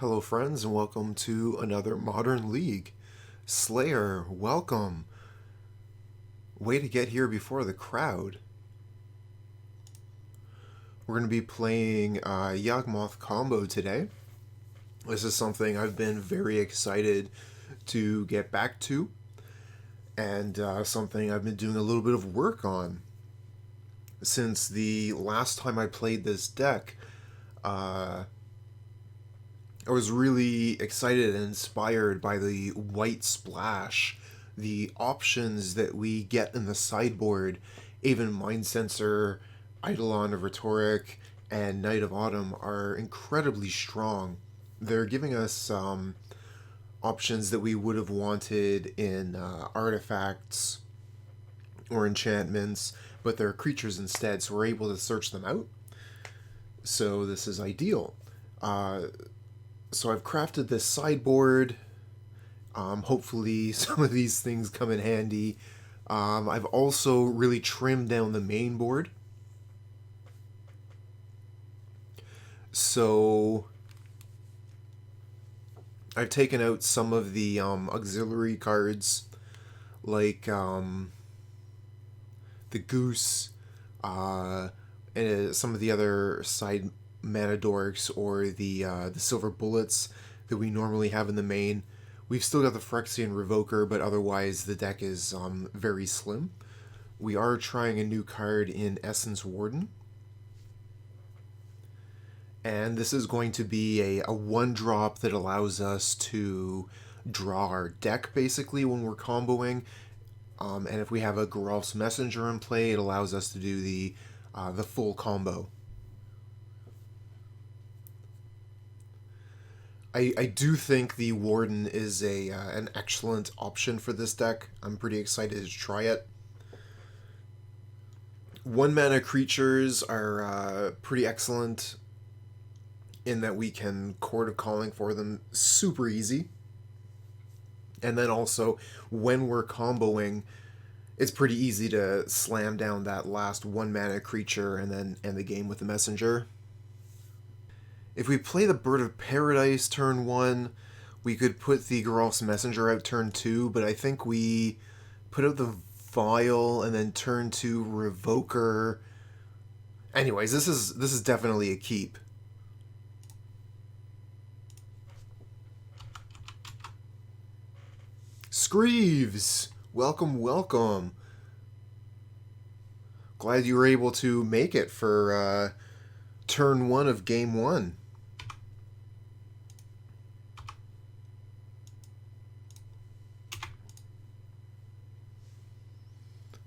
Hello friends and welcome to another Modern League. Slayer, welcome. Way to get here before the crowd. We're going to be playing Yawgmoth combo today. This is something I've been very excited to get back to, and something I've been doing a little bit of work on. Since the last time I played this deck, I was really excited and inspired by the white splash, the options that we get in the sideboard. Aven Mindcensor, Eidolon of Rhetoric, and Knight of Autumn are incredibly strong. They're giving us options that we would have wanted in artifacts or enchantments, but they're creatures instead, so we're able to search them out. So this is ideal. So I've crafted this sideboard. Hopefully some of these things come in handy. I've also really trimmed down the main board. So I've taken out some of the auxiliary cards, like the Goose, and some of the other side mana dorks, or the silver bullets that we normally have in the main. We've still got the Phyrexian Revoker, but otherwise the deck is very slim. We are trying a new card in Essence Warden. And this is going to be a 1-drop that allows us to draw our deck, basically, when we're comboing. And if we have a Geralf's Messenger in play, it allows us to do the full combo. I do think the Warden is an excellent option for this deck. I'm pretty excited to try it. 1-mana creatures are pretty excellent in that we can Chord of Calling for them super easy. And then also, when we're comboing, it's pretty easy to slam down that last 1-mana creature and then end the game with the Messenger. If we play the Bird of Paradise turn 1, we could put the Geralf's Messenger out turn 2, but I think we put out the Vial and then turn 2 Revoker. Anyways, this is definitely a keep. Screeves! Welcome, welcome. Glad you were able to make it for turn 1 of game 1.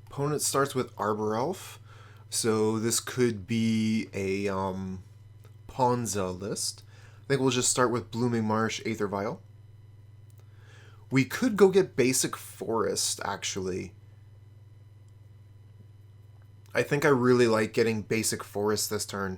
Opponent starts with Arbor Elf, so this could be a Ponza list. I think we'll just start with Blooming Marsh, Aether Vial. We could go get Basic Forest, actually. I think I really like getting Basic Forest this turn.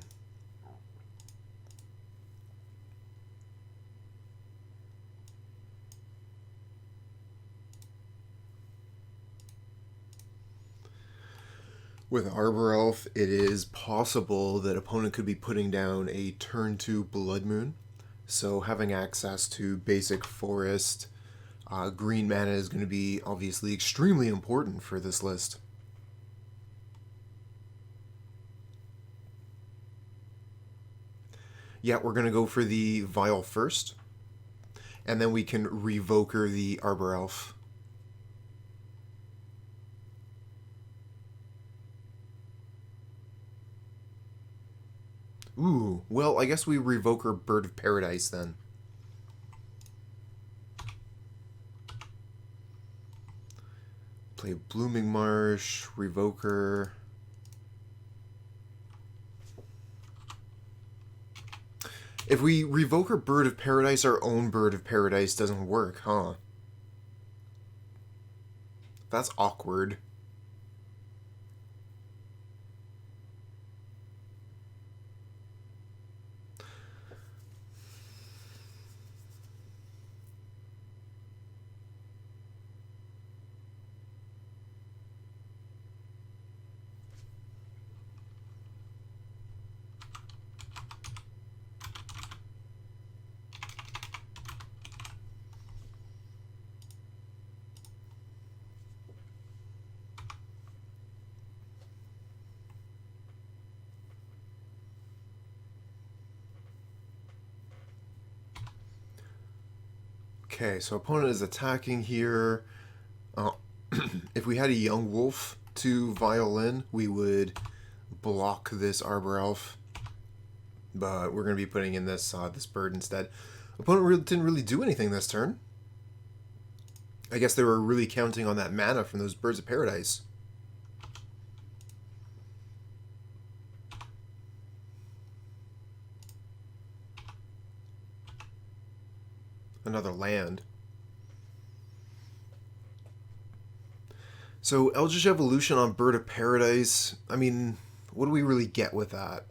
With Arbor Elf, it is possible that opponent could be putting down a turn 2 Blood Moon. So having access to Basic Forest, green mana is going to be obviously extremely important for this list. Yeah, we're going to go for the Vial first, and then we can Revoker the Arbor Elf. Ooh, well, I guess we Revoker Bird of Paradise then. Play Blooming Marsh, Revoker. If we Revoker Bird of Paradise, our own Bird of Paradise doesn't work, huh? That's awkward. Okay, so opponent is attacking here. Uh, if we had a Yawgmoth to violin, we would block this Arbor Elf. But we're going to be putting in this this bird instead. Opponent didn't really do anything this turn. I guess they were really counting on that mana from those Birds of Paradise. Another land. So Eldritch Evolution on Bird of Paradise, I mean, what do we really get with that?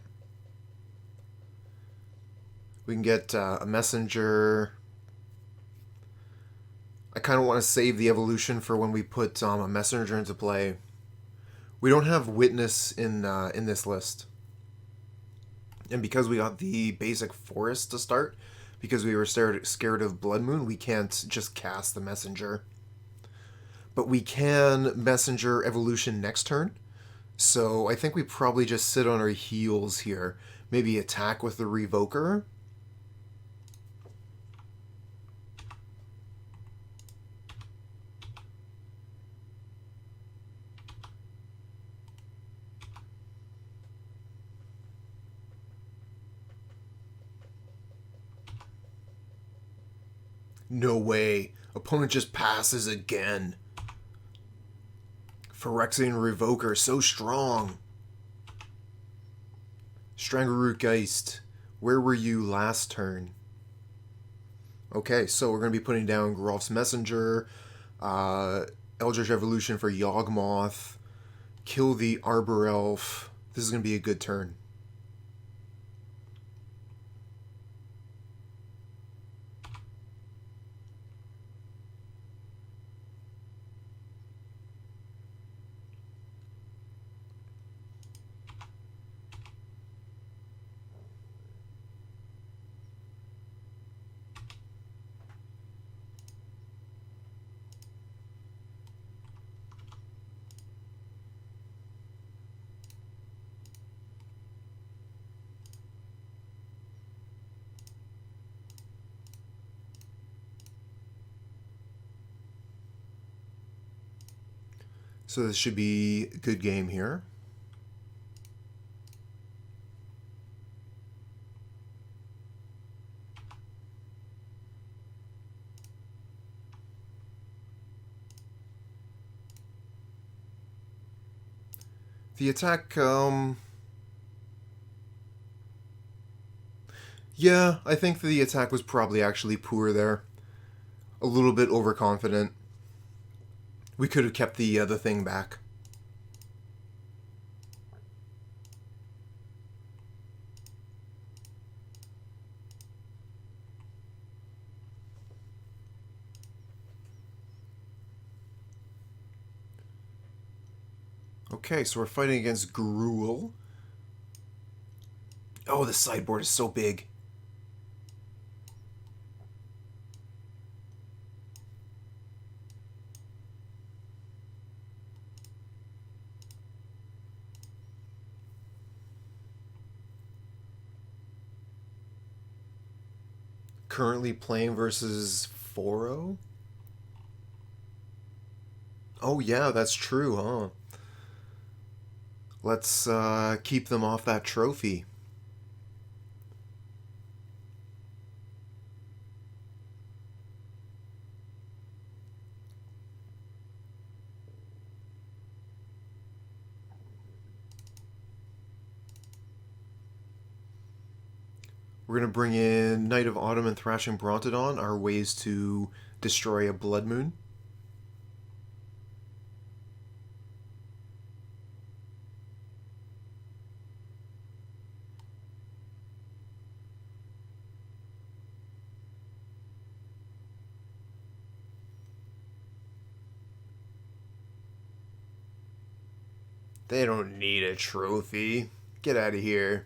We can get a Messenger. I kind of want to save the evolution for when we put a Messenger into play. We don't have Witness in this list. And because we got the basic Forest to start, because we were scared of Blood Moon, we can't just cast the Messenger. But we can Messenger Evolution next turn. So I think we probably just sit on our heels here. Maybe attack with the Revoker. No way. Opponent just passes again. Phyrexian Revoker, so strong. Strangleroot Geist, where were you last turn? Okay, so we're going to be putting down Geralf's Messenger, Eldritch Evolution for Yawgmoth, kill the Arbor Elf. This is going to be a good turn. So this should be a good game here. The attack, yeah, I think the attack was probably actually poor there. A little bit overconfident. We could have kept the thing back. Okay, so we're fighting against Gruul. Oh, the sideboard is so big. Currently playing versus 4-0? Oh yeah, that's true, huh? Let's keep them off that trophy. We're going to bring in Knight of Autumn and Thrashing Brontodon, our ways to destroy a Blood Moon. They don't need a trophy. Get out of here.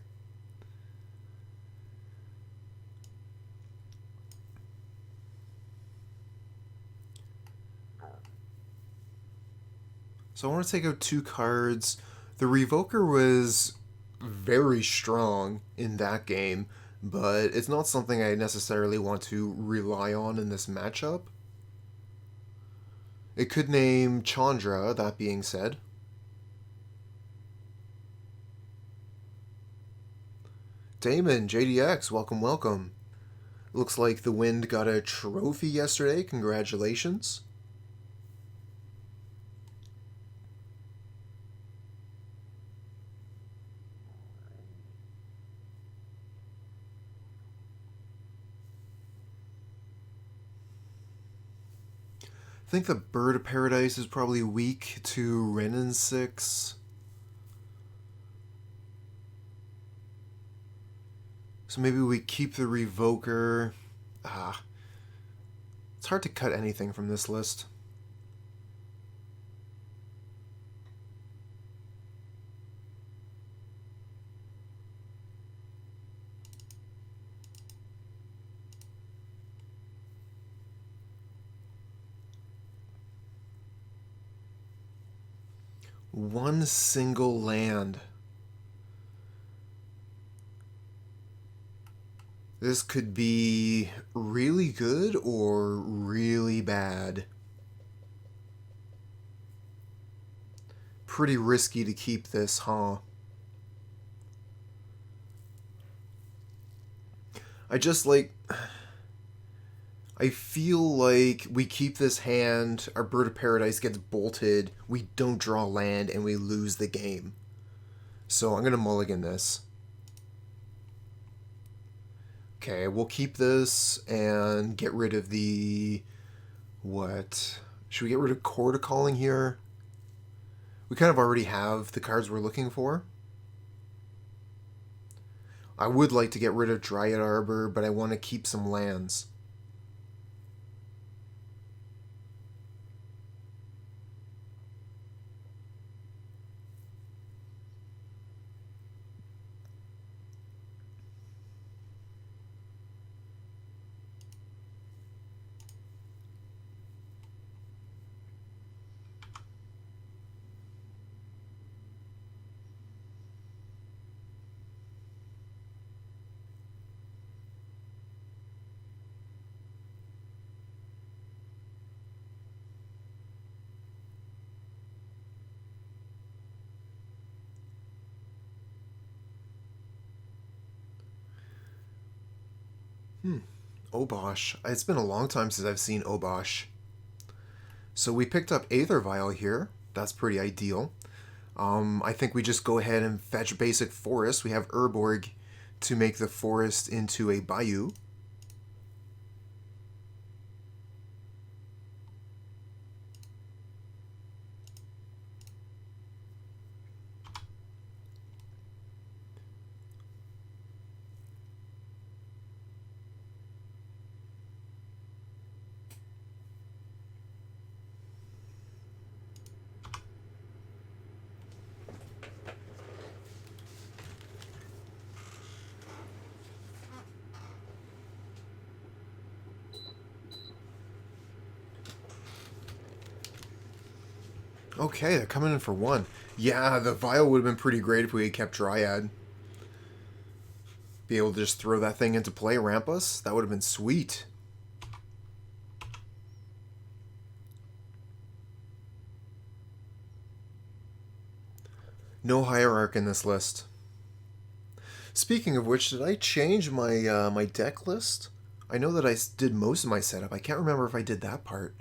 So I want to take out 2 cards. The Revoker was very strong in that game. but it's not something I necessarily want to rely on in this matchup. It could name Chandra, that being said. Damon, JDX, welcome, welcome. Looks like the Wind got a trophy yesterday. Congratulations. I think the Bird of Paradise is probably weak to Ren and 6. So maybe we keep the Revoker. It's hard to cut anything from this list. One single land. This could be really good or really bad. Pretty risky to keep this, huh? I feel like we keep this hand, our Bird of Paradise gets bolted, we don't draw land, and we lose the game. So I'm going to mulligan this. Okay, we'll keep this and get rid of the... What? Should we get rid of Chord of Calling here? We kind of already have the cards we're looking for. I would like to get rid of Dryad Arbor, but I want to keep some lands. Obosh. It's been a long time since I've seen Obosh. So we picked up Aether Vial here. That's pretty ideal. I think we just go ahead and fetch basic forest. We have Urborg to make the forest into a bayou. Okay, they're coming in for one. Yeah, the Vial would have been pretty great if we had kept Dryad. Be able to just throw that thing into play, ramp us. That would have been sweet. No Hierarch in this list. Speaking of which, did I change my my deck list? I know that I did most of my setup. I can't remember if I did that part.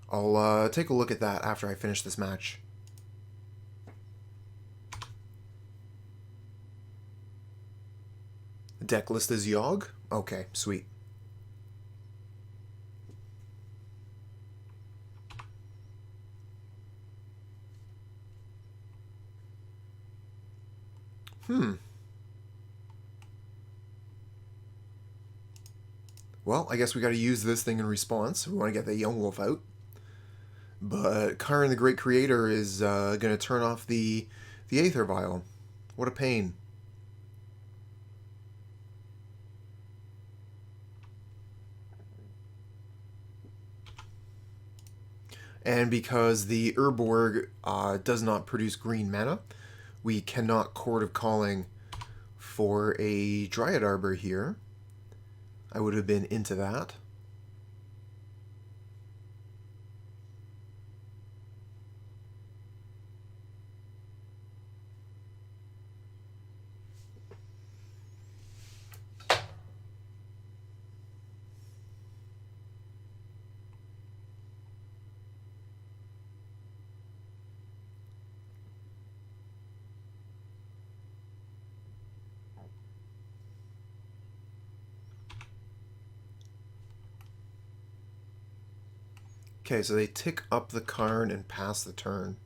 I'll take a look at that after I finish this match. The deck list is Yawg? Okay, sweet. Well, I guess we got to use this thing in response. We want to get that Yawgmoth out. But Karn the Great Creator is going to turn off the Aether Vial. What a pain. And because the Urborg does not produce green mana, we cannot Chord of Calling for a Dryad Arbor here. I would have been into that. Okay, so they tick up the Karn and pass the turn.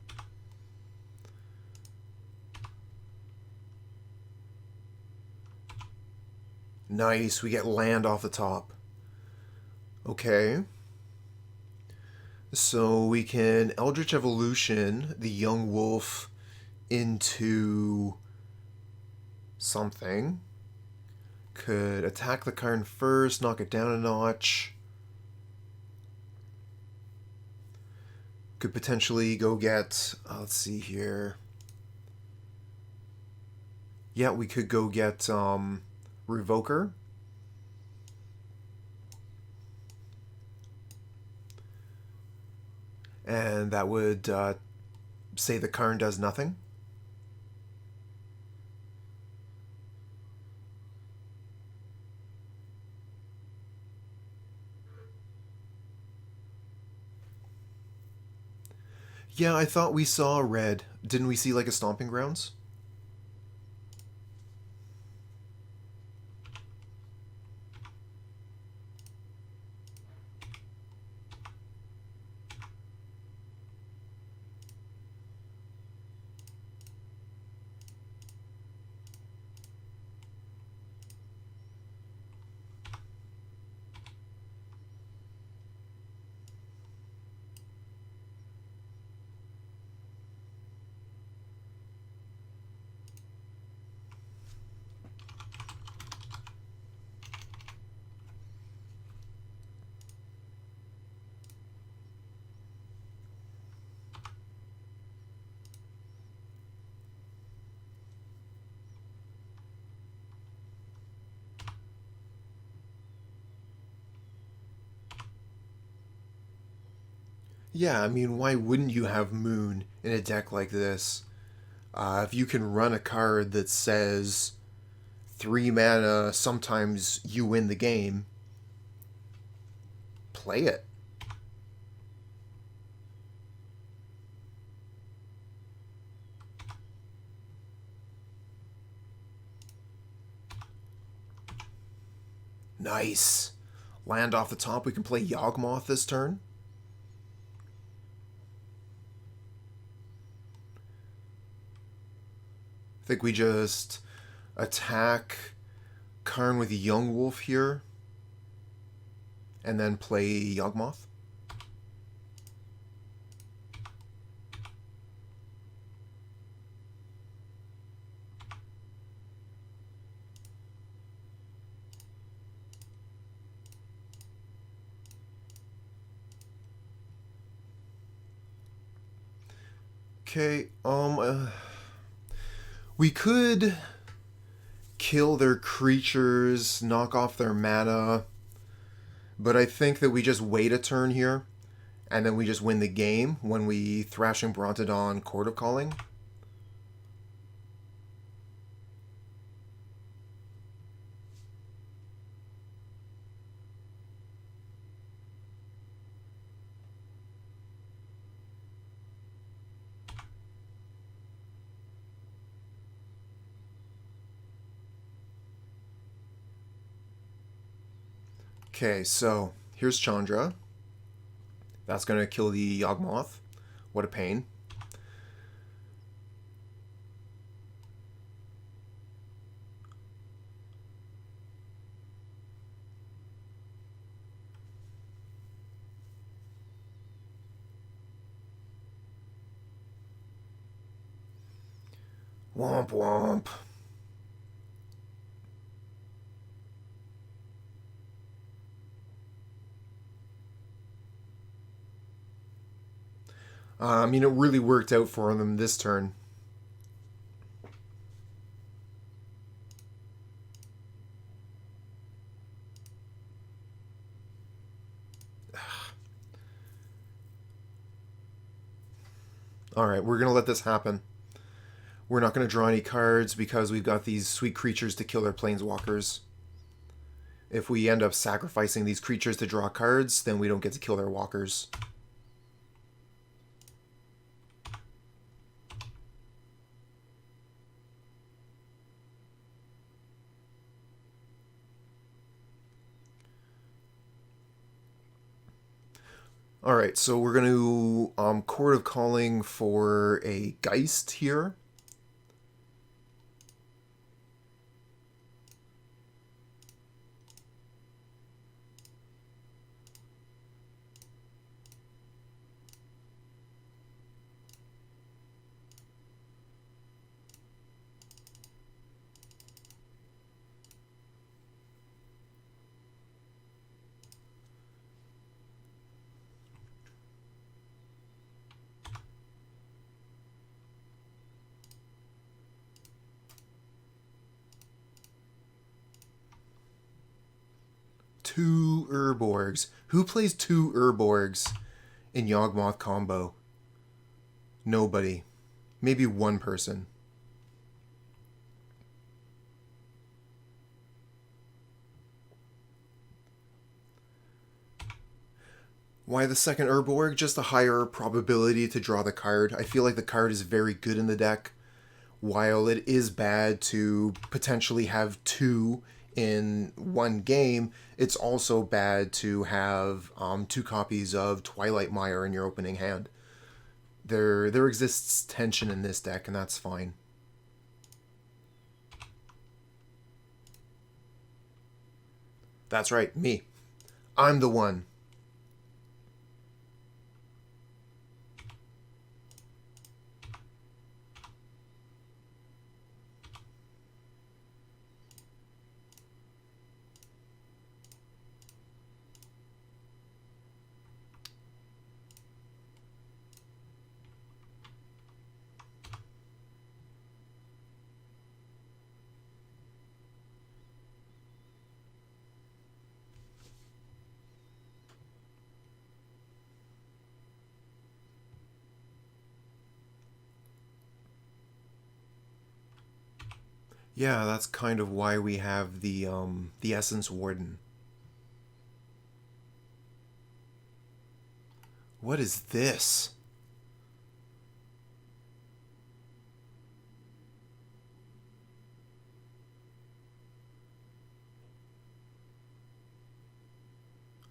Nice, we get land off the top. Okay. So we can Eldritch Evolution the young wolf into something. Could attack the Karn first, knock it down a notch. Could potentially go get, let's see here. Yeah, we could go get Revoker. And that would say the Karn does nothing. Yeah, I thought we saw red. Didn't we see like a Stomping Grounds? Yeah, I mean, why wouldn't you have Moon in a deck like this? If you can run a card that says 3 mana, sometimes you win the game, play it. Nice. Land off the top. We can play Yawgmoth this turn. I think we just attack Karn with Young Wolf here, and then play Yawgmoth. Okay, we could kill their creatures, knock off their mana, but I think that we just wait a turn here, and then we just win the game when we Thrashing Brontodon Chord of Calling. Okay, so here's Chandra. That's going to kill the Yawgmoth. What a pain. Womp womp. I mean, it really worked out for them this turn. Alright, we're going to let this happen. We're not going to draw any cards because we've got these sweet creatures to kill their planeswalkers. If we end up sacrificing these creatures to draw cards, then we don't get to kill their walkers. Alright, so we're going to Chord of Calling for a Geist here. Two Urborgs. Who plays two Urborgs in Yawgmoth combo? Nobody. Maybe one person. Why the second Urborg? Just a higher probability to draw the card. I feel like the card is very good in the deck. While it is bad to potentially have two in one game, it's also bad to have two copies of Twilight Mire in your opening hand. There exists tension in this deck, and that's fine. That's right, me. I'm the one. Yeah, that's kind of why we have the Essence Warden. What is this?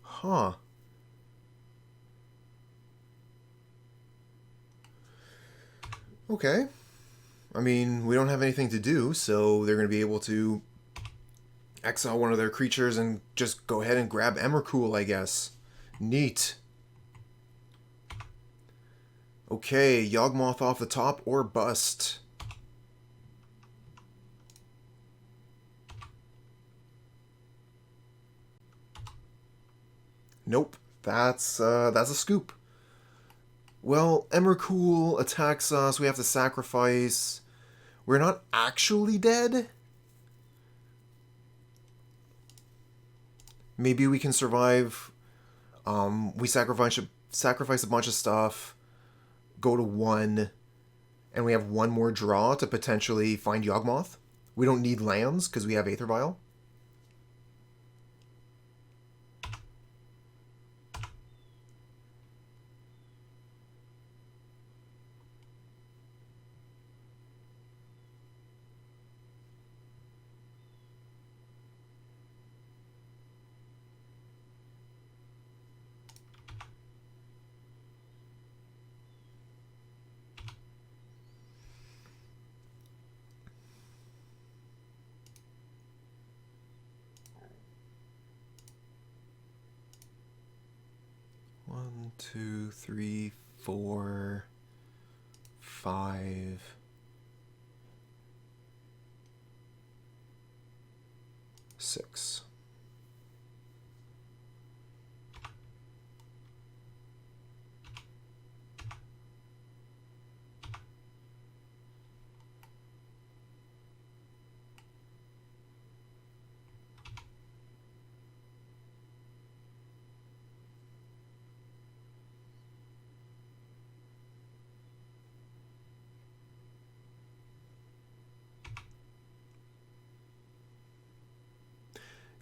Huh. Okay. I mean, we don't have anything to do, so they're going to be able to exile one of their creatures and just go ahead and grab Emrakul, I guess. Neat. Okay, Yawgmoth off the top or bust. Nope, that's a scoop. Well, Emrakul attacks us, we have to sacrifice. We're not actually dead? Maybe we can survive. We sacrifice a bunch of stuff, go to 1, and we have one more draw to potentially find Yawgmoth. We don't need lands because we have Aether Vial. One, two, three, 4, 5, 6.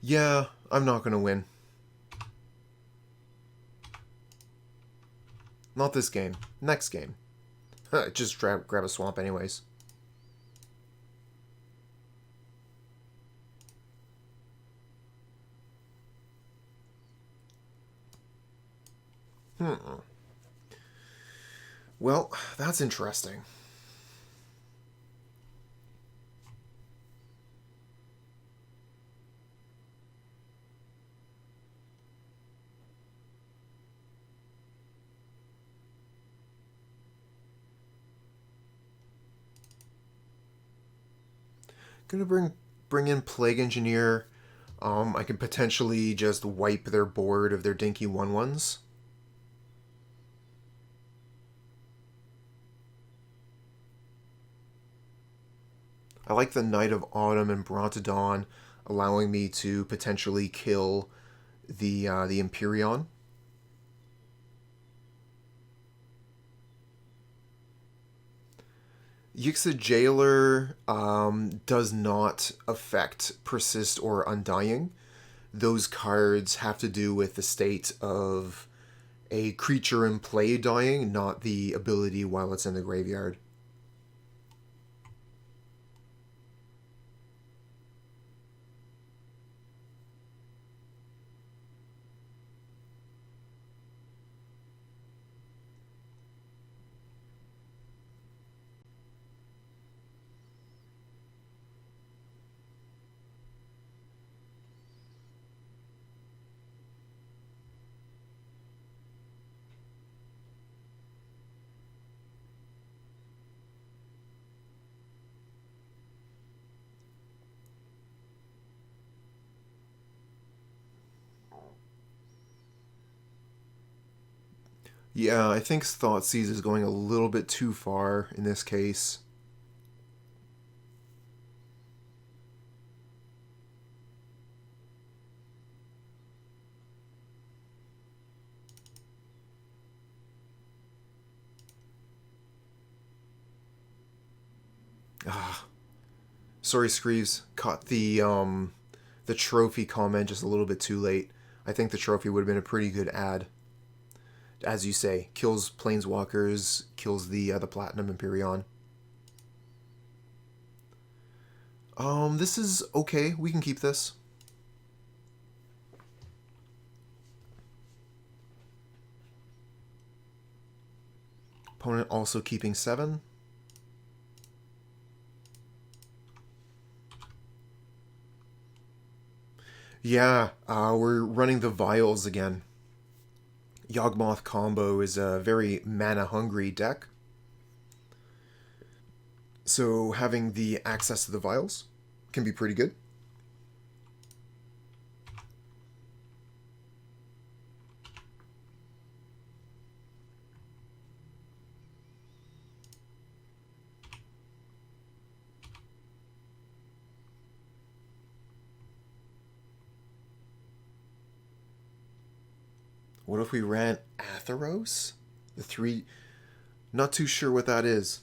Yeah, I'm not going to win. Not this game. Next game. Just grab a swamp anyways. Well, that's interesting. Gonna bring in Plague Engineer. I can potentially just wipe their board of their dinky 1/1s. I like the Knight of Autumn and Brontodon, allowing me to potentially kill the Empyrean. Yixlid Jailer does not affect Persist or Undying. Those cards have to do with the state of a creature in play dying, not the ability while it's in the graveyard. Yeah, I think Thoughtseize is going a little bit too far in this case. Ah, sorry, Screeves. Caught the trophy comment just a little bit too late. I think the trophy would have been a pretty good ad. As you say, kills planeswalkers, kills the Platinum Empyrean. This is okay. We can keep this. Opponent also keeping 7. Yeah, we're running the vials again. Yawgmoth combo is a very mana-hungry deck. So having the access to the vials can be pretty good. What if we ran Atheros? The 3... Not too sure what that is.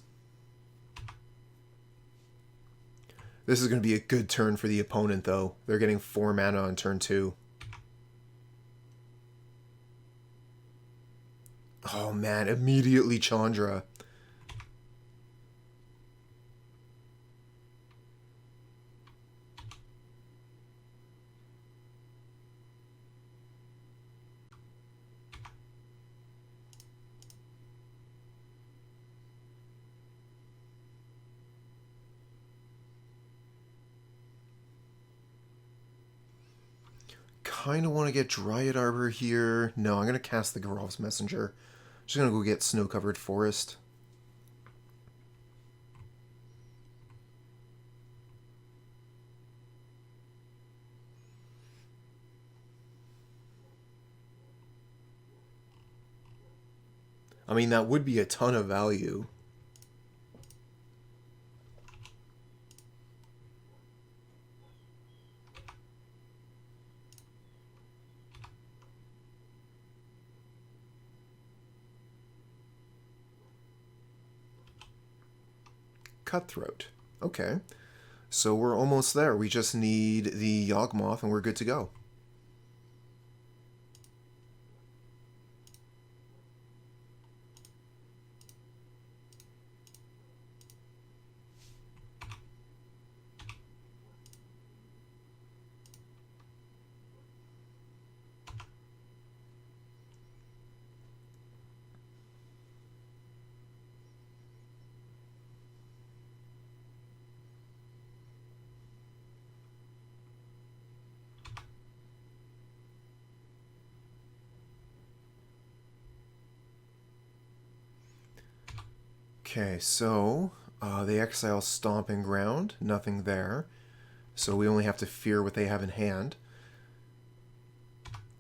This is going to be a good turn for the opponent, though. They're getting 4 mana on turn 2. Oh, man. Immediately Chandra. Kind of want to get Dryad Arbor here. No, I'm going to cast the Geralf's Messenger. Just going to go get Snow-Covered Forest. I mean, that would be a ton of value. Cutthroat. Okay. So we're almost there. We just need the Yawgmoth and we're good to go. Okay, so they exile Stomping Ground, nothing there. So we only have to fear what they have in hand.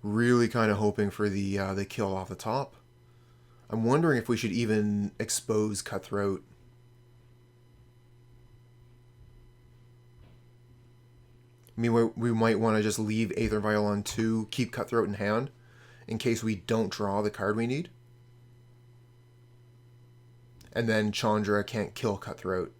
Really kind of hoping for the kill off the top. I'm wondering if we should even expose Cutthroat. I mean, we might want to just leave Aether Vial on 2, keep Cutthroat in hand, in case we don't draw the card we need. And then Chandra can't kill Cutthroat.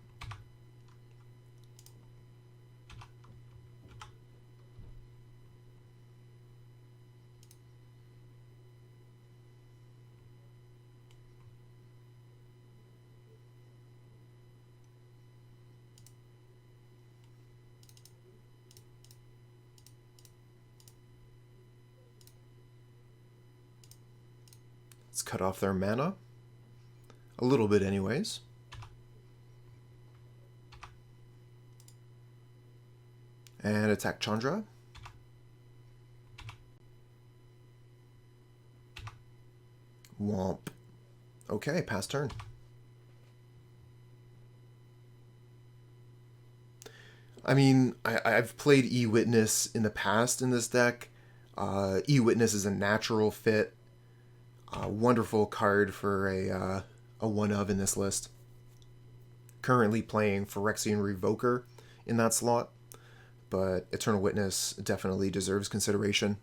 Let's cut off their mana. A little bit anyways. And attack Chandra. Womp. Okay, pass turn. I mean, I've played E-Witness in the past in this deck. E-Witness is a natural fit. Wonderful card for a one-of in this list. Currently playing Phyrexian Revoker in that slot, but Eternal Witness definitely deserves consideration.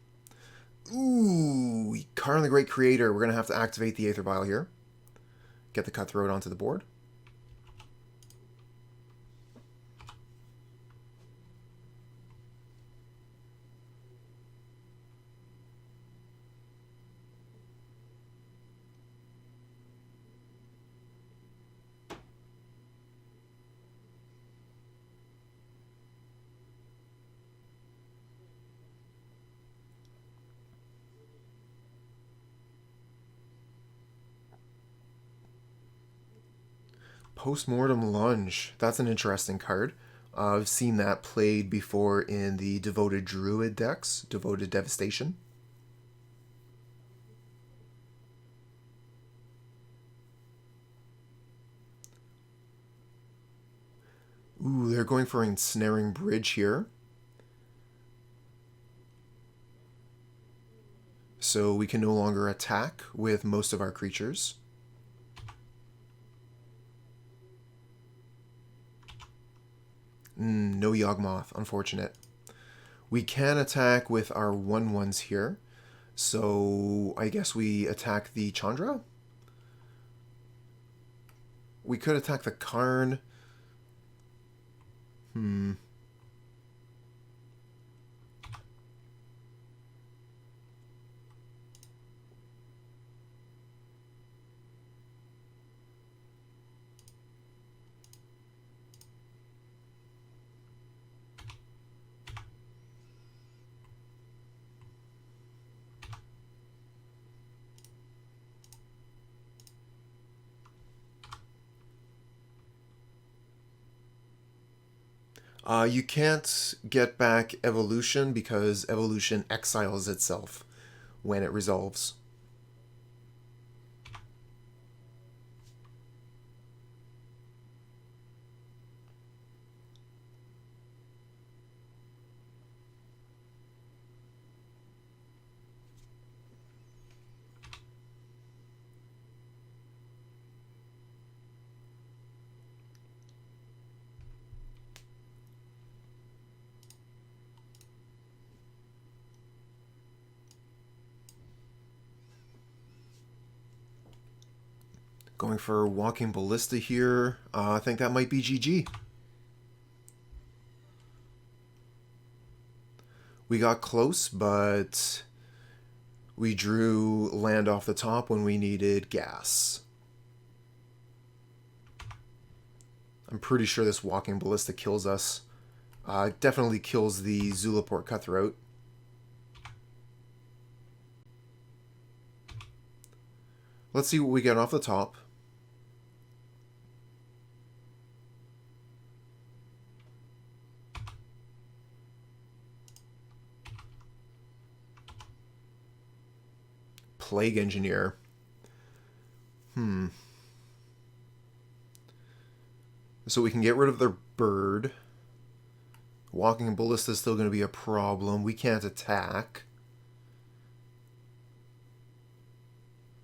Ooh, Karn the Great Creator. We're going to have to activate the Aether Vial here. Get the Cutthroat onto the board. Postmortem Lunge. That's an interesting card. I've seen that played before in the Devoted Druid decks, Devoted Devastation. Ooh, they're going for Ensnaring Bridge here. So we can no longer attack with most of our creatures. No Yawgmoth, unfortunate. We can attack with our 1/1s here. So I guess we attack the Chandra? We could attack the Karn. You can't get back Evolution because Evolution exiles itself when it resolves. Going for Walking Ballista here. I think that might be GG. We got close, but we drew land off the top when we needed gas. I'm pretty sure this Walking Ballista kills us. It definitely kills the Zulaport Cutthroat. Let's see what we get off the top. Plague Engineer. So we can get rid of their bird. Walking Ballista is still going to be a problem. We can't attack.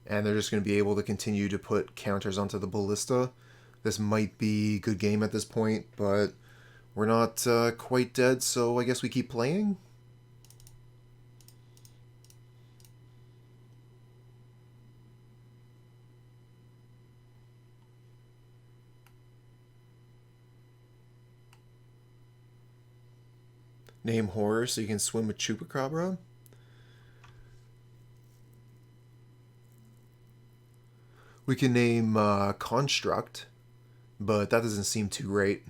And they're just going to be able to continue to put counters onto the Ballista. This might be good game at this point, but we're not quite dead, so I guess we keep playing. Name Horror so you can swim with Chupacabra. We can name Construct, but that doesn't seem too great.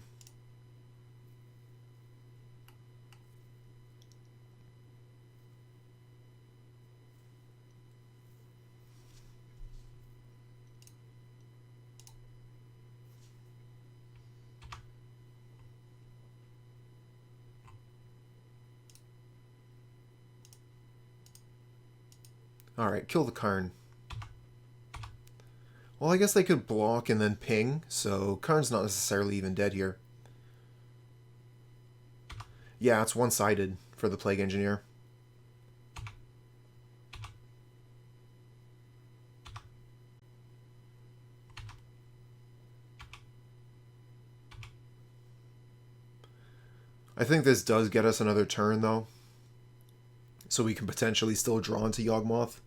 Alright, kill the Karn. Well, I guess they could block and then ping, so Karn's not necessarily even dead here. Yeah, it's one-sided for the Plague Engineer. I think this does get us another turn, though. So we can potentially still draw into Yawgmoth.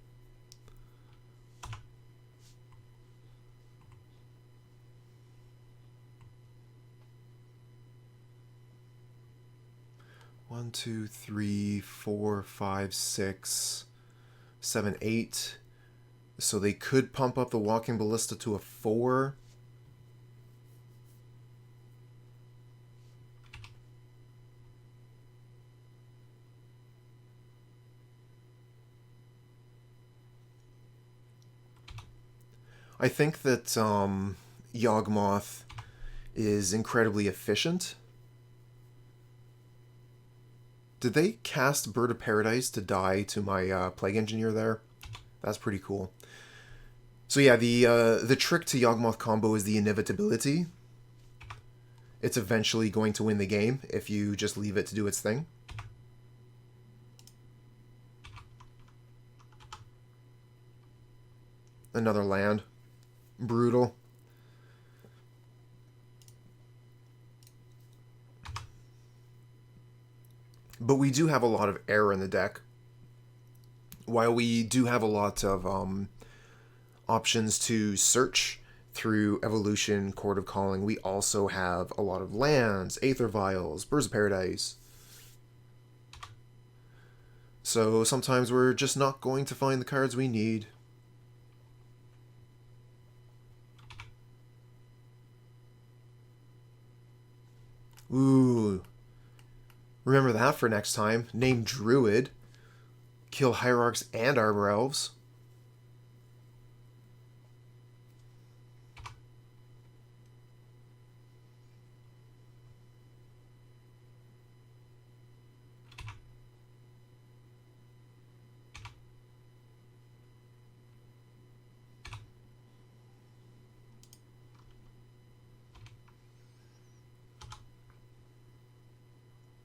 One, two, three, 4, 5, 6, 7, 8. So they could pump up the Walking Ballista to a 4. I think that Yawgmoth is incredibly efficient. Did they cast Bird of Paradise to die to my Plague Engineer there? That's pretty cool. So yeah, the trick to Yawgmoth combo is the inevitability. It's eventually going to win the game if you just leave it to do its thing. Another land. Brutal. But we do have a lot of error in the deck. While we do have a lot of options to search through Evolution, Chord of Calling, we also have a lot of lands, Aether Vials, Birds of Paradise. So sometimes we're just not going to find the cards we need. Ooh. Remember that for next time. Name Druid. Kill Hierarchs and Arbor Elves.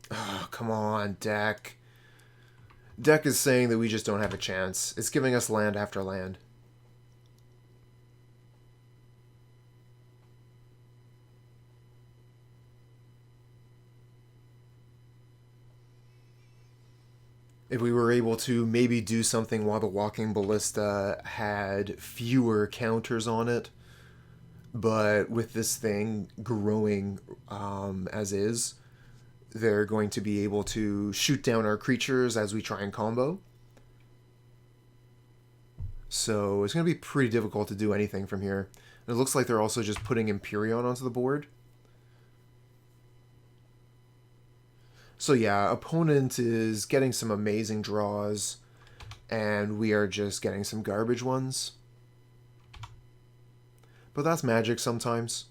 Oh, come on, deck. Deck is saying that we just don't have a chance. It's giving us land after land. If we were able to maybe do something while the Walking Ballista had fewer counters on it, but with this thing growing as is, They're going to be able to shoot down our creatures as we try and combo. So it's going to be pretty difficult to do anything from here. And it looks like they're also just putting Empyrean onto the board. So yeah, opponent is getting some amazing draws, and we are just getting some garbage ones. But that's Magic sometimes.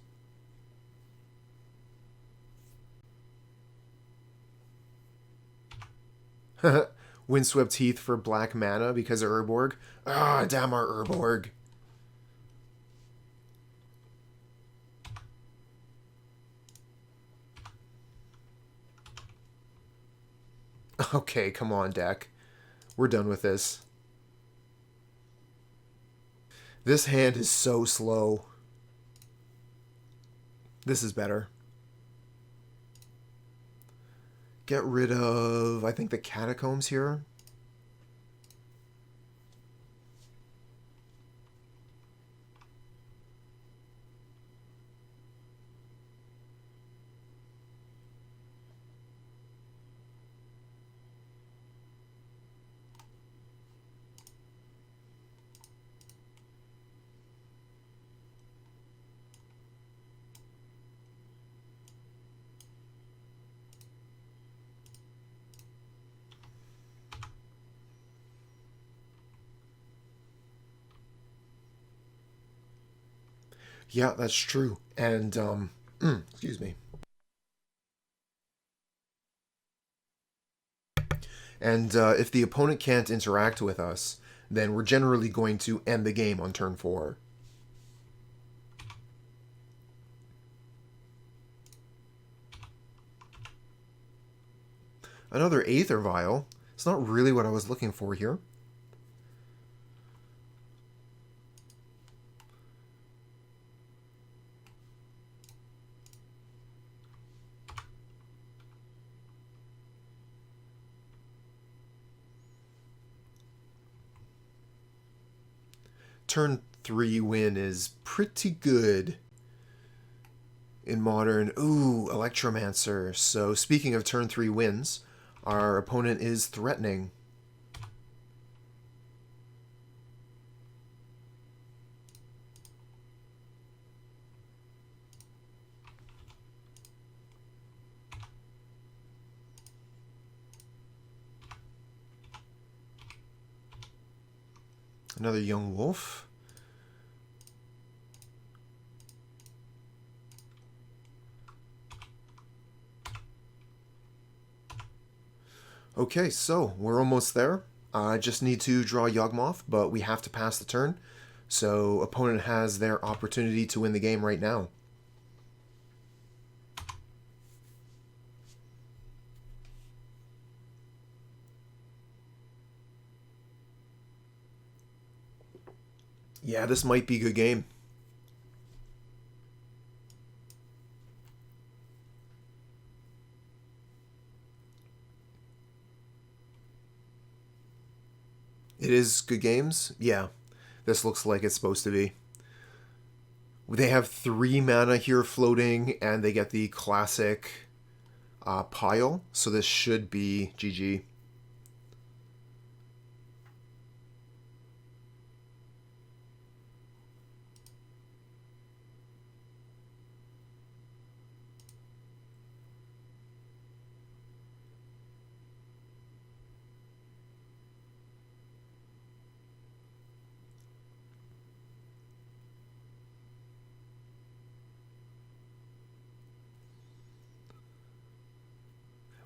Windswept Heath for black mana because of Urborg. Ah, damn our Urborg. Okay, come on, deck. We're done with this. This hand is so slow. This is better. Get rid of, I think, the Catacombs here. Yeah, that's true. And, excuse me. And if the opponent can't interact with us, then we're generally going to end the game on turn 4. Another Aether Vial. It's not really what I was looking for here. Turn 3 win is pretty good in Modern. Ooh, Electromancer. So speaking of turn 3 wins, our opponent is threatening. Another young wolf. Okay, so we're almost there. I just need to draw Yawgmoth, but we have to pass the turn. So opponent has their opportunity to win the game right now. Yeah, this might be a good game. It is good games? Yeah, this looks like it's supposed to be. They have 3 mana here floating, and they get the classic pile, so this should be GG.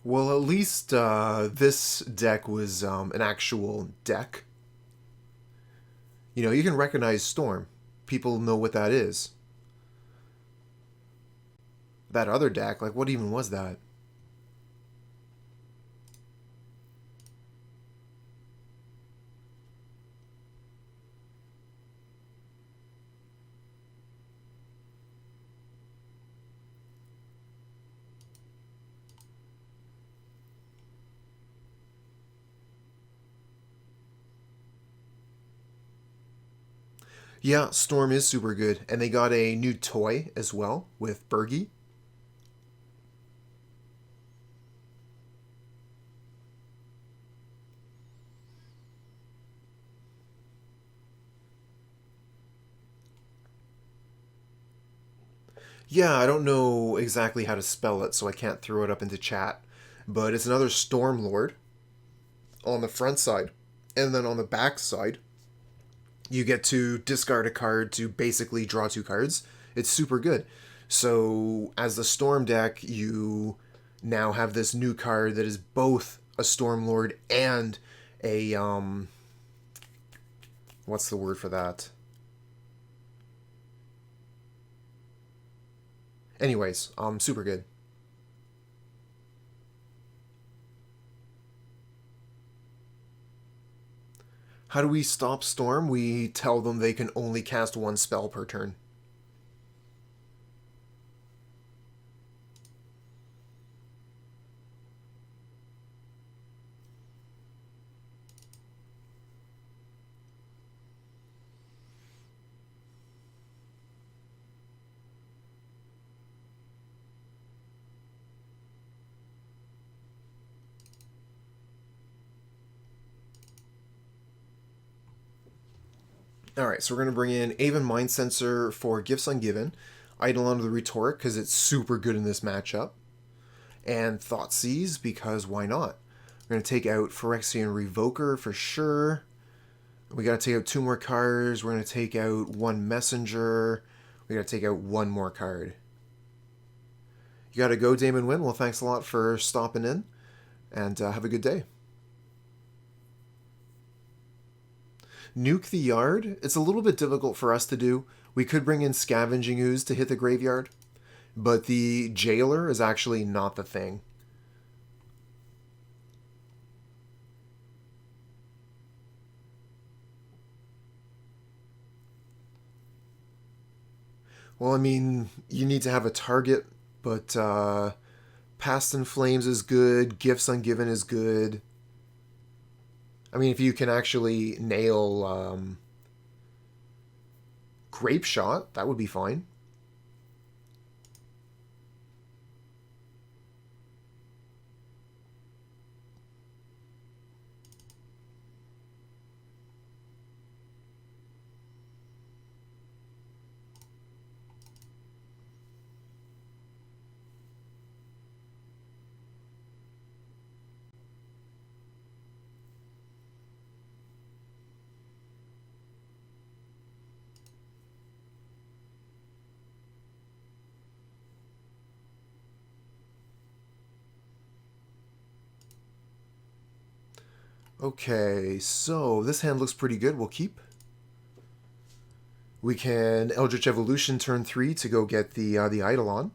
Well, at least this deck was an actual deck. You know, you can recognize Storm. People know what that is. That other deck, like, what even was that? Yeah, Storm is super good. And they got a new toy as well with Bergie. Yeah, I don't know exactly how to spell it, so I can't throw it up into chat. But it's another Stormlord on the front side. And then on the back side, you get to discard a card to basically draw 2 cards. It's super good. So, as the Storm deck, you now have this new card that is both a Stormlord and a, what's the word for that? Anyways, super good. How do we stop Storm? We tell them they can only cast 1 spell per turn. Alright, so we're going to bring in Aven Mindcensor for Gifts Ungiven, Eidolon of Rhetoric because it's super good in this matchup, and Thoughtseize because why not? We're going to take out Phyrexian Revoker for sure. We got to take out 2 more cards. We're going to take out 1 Messenger. We got to take out 1 more card. You got to go, Damon Wynn. Well, thanks a lot for stopping in, and have a good day. Nuke the yard. It's a little bit difficult for us to do. We could bring in Scavenging Ooze to hit the graveyard, but the Jailer is actually not the thing. Well, I mean, you need to have a target, but Past in Flames is good. Gifts Ungiven is good. I mean, if you can actually nail Grape Shot, that would be fine. Okay, so this hand looks pretty good. We'll keep. We can Eldritch Evolution turn 3 to go get the Eidolon,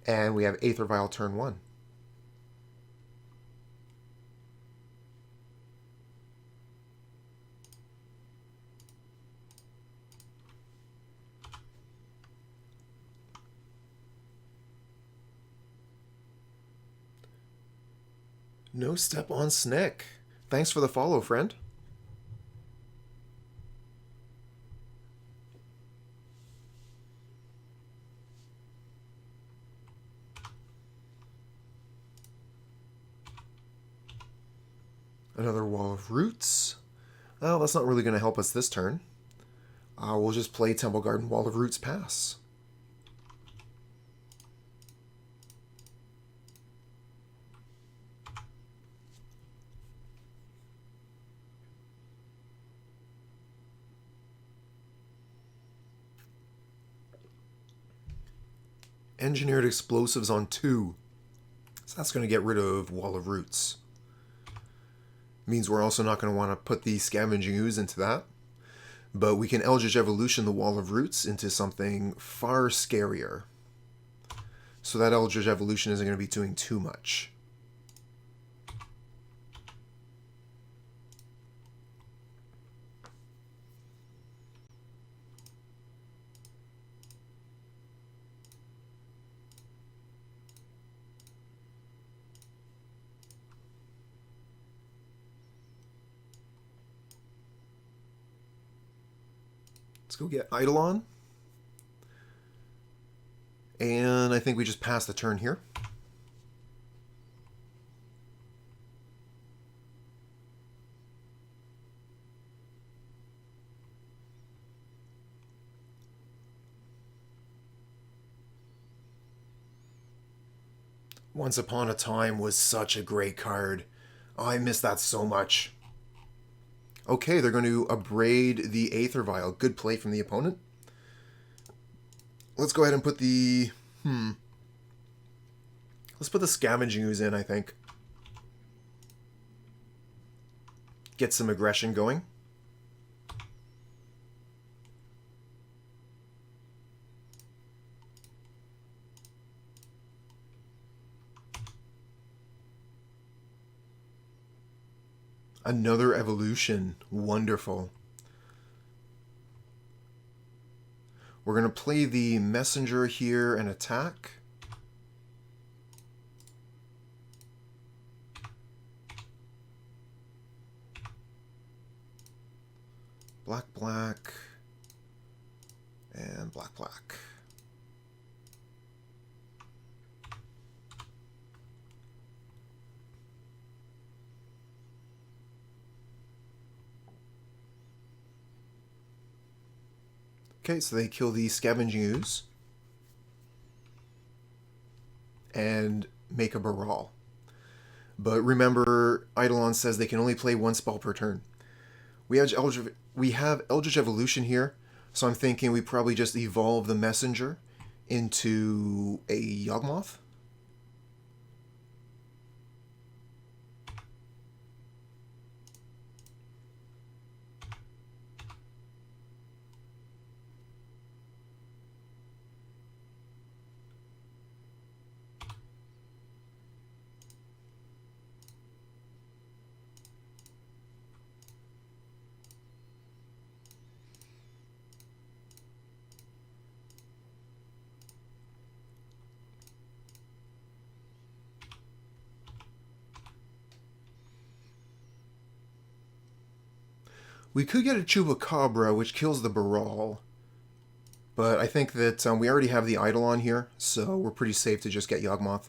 and we have Aether Vial turn 1. No step on Snick. Thanks for the follow, friend. Another Wall of Roots. Well, that's not really going to help us this turn. We'll just play Temple Garden Wall of Roots pass. Engineered Explosives on 2. So that's going to get rid of Wall of Roots. Means we're also not going to want to put the Scavenging Ooze into that. But we can Eldritch Evolution the Wall of Roots into something far scarier. So that Eldritch Evolution isn't going to be doing too much. Let's go get Eidolon. And I think we just pass the turn here. Once Upon a Time was such a great card. Oh, I miss that so much. Okay, they're going to abrade the Aether Vial. Good play from the opponent. Let's go ahead and put the... Let's put the Scavenging Ooze in, I think. Get some aggression going. Another evolution. Wonderful. We're going to play the Messenger here and attack. Black, black, and black, black. Okay, so they kill the Scavenging Ooze and make a Baral. But remember, Eidolon says they can only play one spell per turn. We have Eldritch Evolution here, so I'm thinking we probably just evolve the Messenger into a Yawgmoth. We could get a Chupacabra, which kills the Baral. But I think that we already have the Eidolon here, so we're pretty safe to just get Yawgmoth.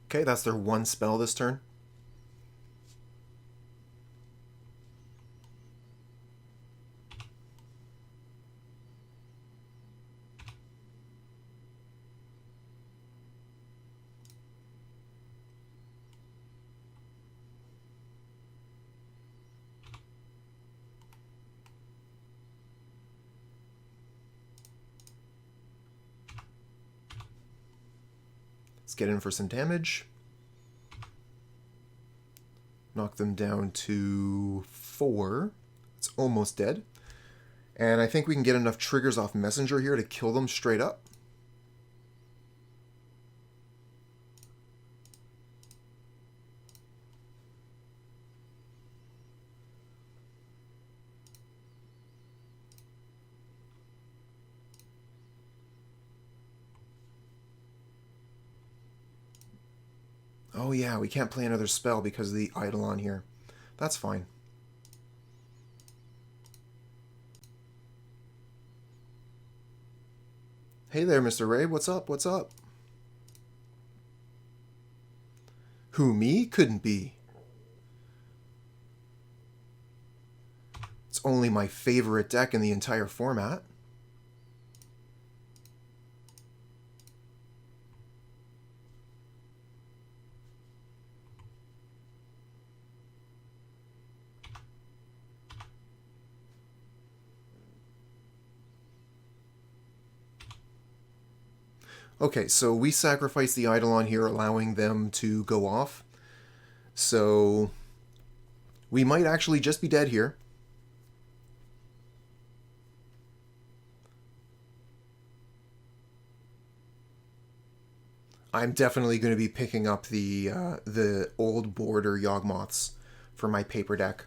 Okay, that's their one spell this turn. Let's get in for some damage. Knock them down to 4. It's almost dead. And I think we can get enough triggers off Messenger here to kill them straight up. Oh yeah, we can't play another spell because of the Eidolon here. That's fine. Hey there, Mr. Ray. What's up? What's up? Who, me? Couldn't be. It's only my favorite deck in the entire format. Okay, so we sacrifice the Eidolon here, allowing them to go off. So we might actually just be dead here. I'm definitely going to be picking up the old border Yawgmoths for my paper deck.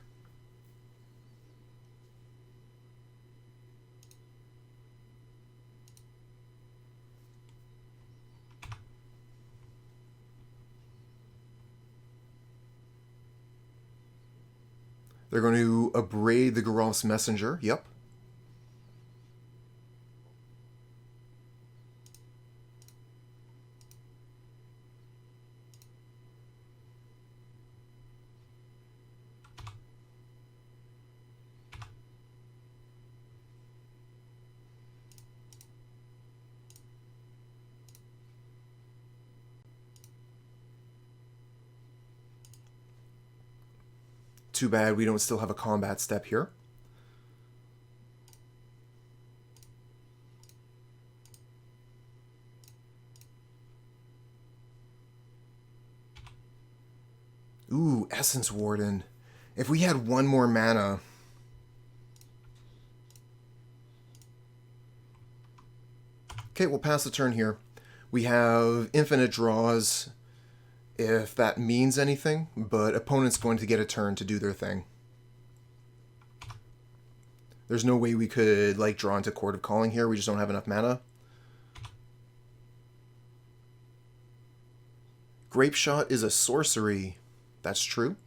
They're going to abrade the Geralf's Messenger. Yep. too bad we don't still have a combat step here. Ooh, Essence Warden. If we had one more mana... Okay, we'll pass the turn here. We have infinite draws, if that means anything, but opponent's going to get a turn to do their thing. There's no way we could, like, draw into Chord of Calling here. We just don't have enough mana. Grape Shot is a sorcery. That's true.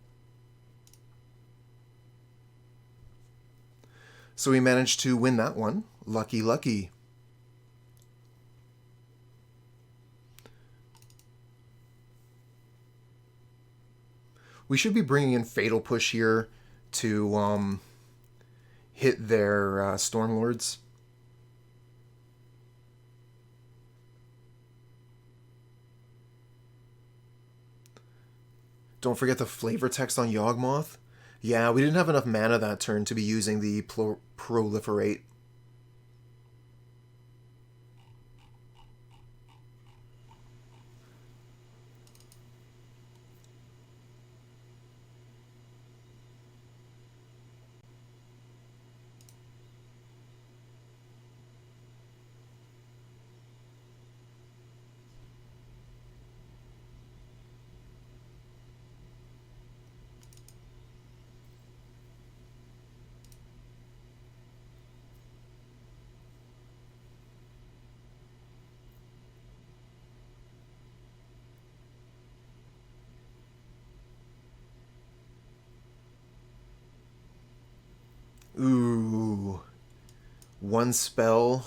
So we managed to win that one. Lucky, lucky. We should be bringing in Fatal Push here to hit their Stormlords. Don't forget the flavor text on Yawgmoth. Yeah, we didn't have enough mana that turn to be using the Proliferate. Ooh. One spell,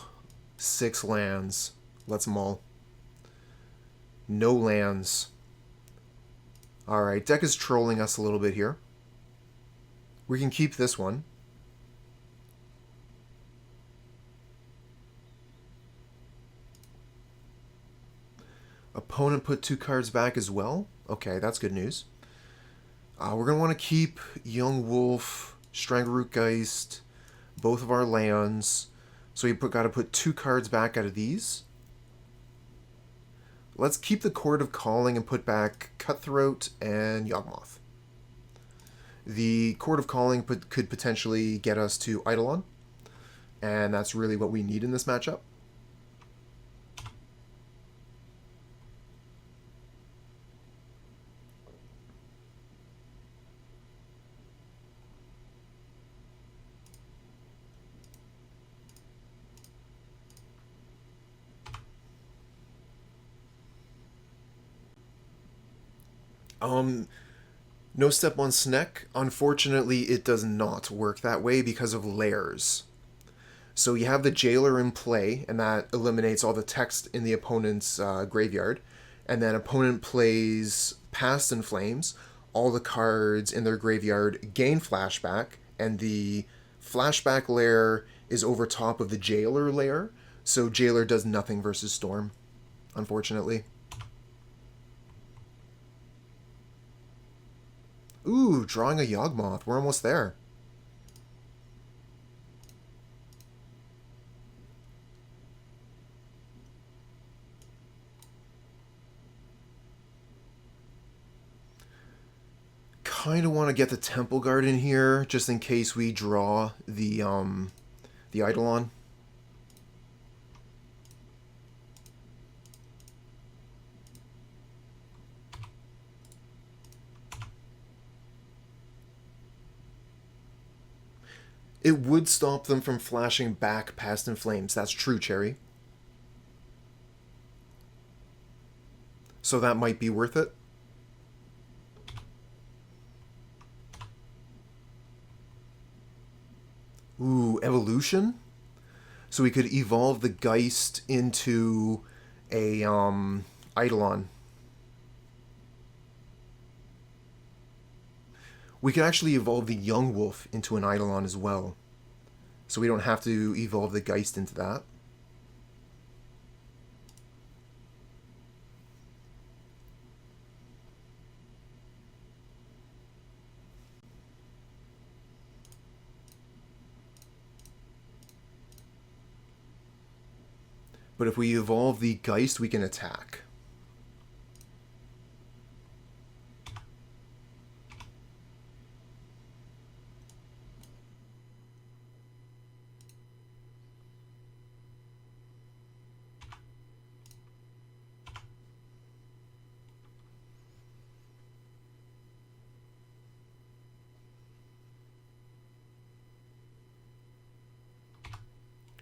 6 lands. Let's mull. No lands. Alright, deck is trolling us a little bit here. We can keep this one. Opponent put 2 cards back as well. Okay, that's good news. We're going to want to keep Young Wolf, Strangleroot Geist, both of our lands. So we got to put 2 cards back out of these. Let's keep the Chord of Calling and put back Cutthroat and Yawgmoth. The Chord of Calling could potentially get us to Eidolon, and that's really what we need in this matchup. No Step on Sneck. Unfortunately, it does not work that way because of layers. So you have the Jailer in play, and that eliminates all the text in the opponent's graveyard. And then opponent plays Past in Flames. All the cards in their graveyard gain flashback, and the flashback layer is over top of the Jailer layer. So Jailer does nothing versus Storm, unfortunately. Ooh, drawing a Yawgmoth. We're almost there. Kind of want to get the Temple Guard in here, just in case we draw the Eidolon. It would stop them from flashing back Past in Flames. That's true, Cherry. So that might be worth it. Ooh, Evolution? So we could evolve the Geist into a Eidolon. We could actually evolve the Young Wolf into an Eidolon as well. So we don't have to evolve the Geist into that. But if we evolve the Geist, we can attack.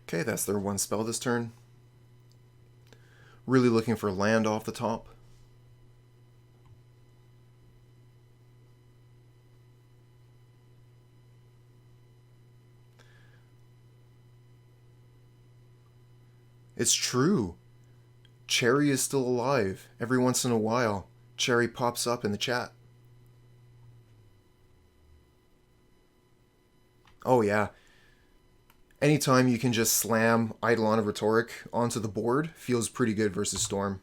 Okay, that's their one spell this turn. Really looking for land off the top. It's true. Cherry is still alive. Every once in a while, Cherry pops up in the chat. Oh yeah. Anytime you can just slam Eidolon of Rhetoric onto the board feels pretty good versus Storm.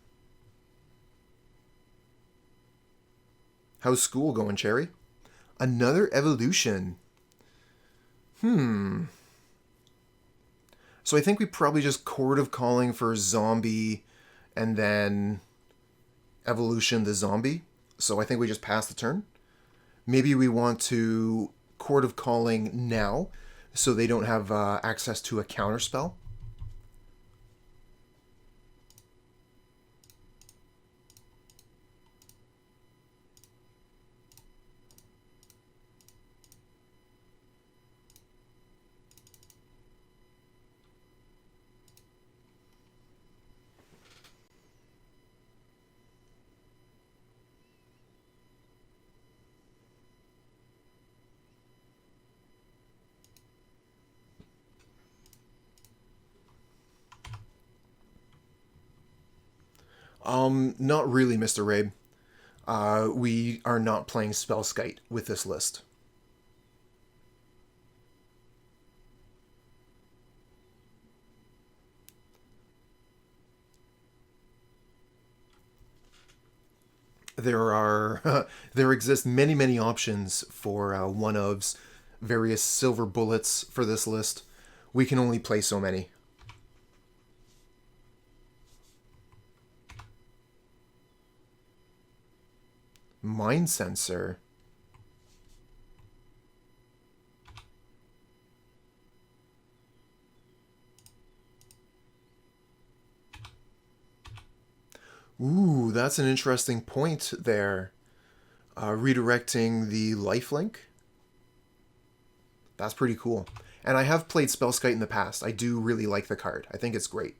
How's school going, Cherry? Another evolution. So I think we probably just Chord of Calling for zombie and then evolution the zombie. So I think we just pass the turn. Maybe we want to Chord of Calling now so they don't have access to a counterspell. Not really, Mr. Rabe. We are not playing Spellskite with this list. There exist many options for one-ofs, various silver bullets for this list. We can only play so many. Mindcensor. Ooh, that's an interesting point there. Redirecting the lifelink. That's pretty cool. And I have played Spellskite in the past. I do really like the card. I think it's great.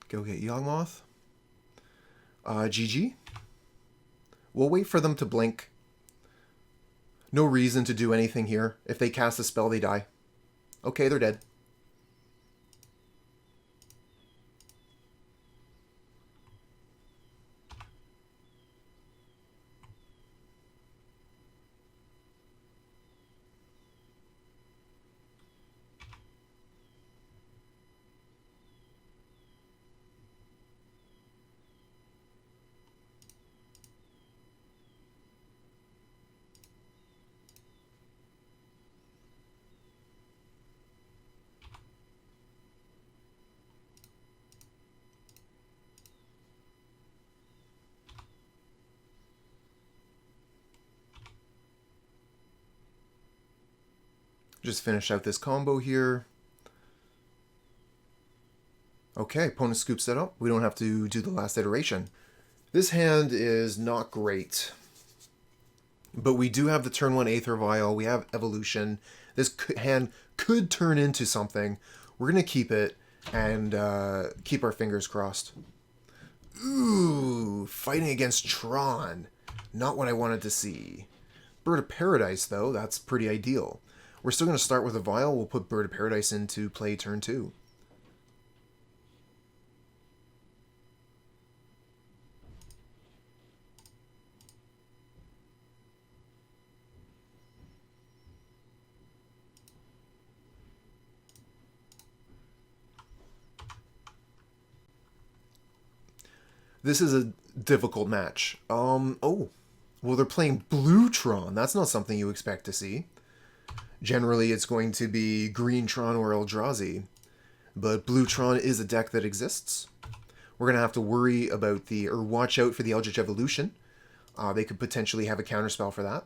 Go get Yawgmoth. GG. We'll wait for them to blink. No reason to do anything here. If they cast a spell, they die. Okay, they're dead. Just finish out this combo here. Okay, opponent scoops that up. We don't have to do the last iteration. This hand is not great. But we do have the turn 1 Aether Vial. We have Evolution. This hand could turn into something. We're going to keep it and keep our fingers crossed. Ooh, fighting against Thran. Not what I wanted to see. Bird of Paradise, though. That's pretty ideal. We're still going to start with a Vial. We'll put Bird of Paradise into play turn 2. This is a difficult match. Oh. Well, they're playing Blue Tron. That's not something you expect to see. Generally, it's going to be Green Tron or Eldrazi. But Blue Tron is a deck that exists. We're going to have to worry about or watch out for the Eldritch Evolution. They could potentially have a counterspell for that.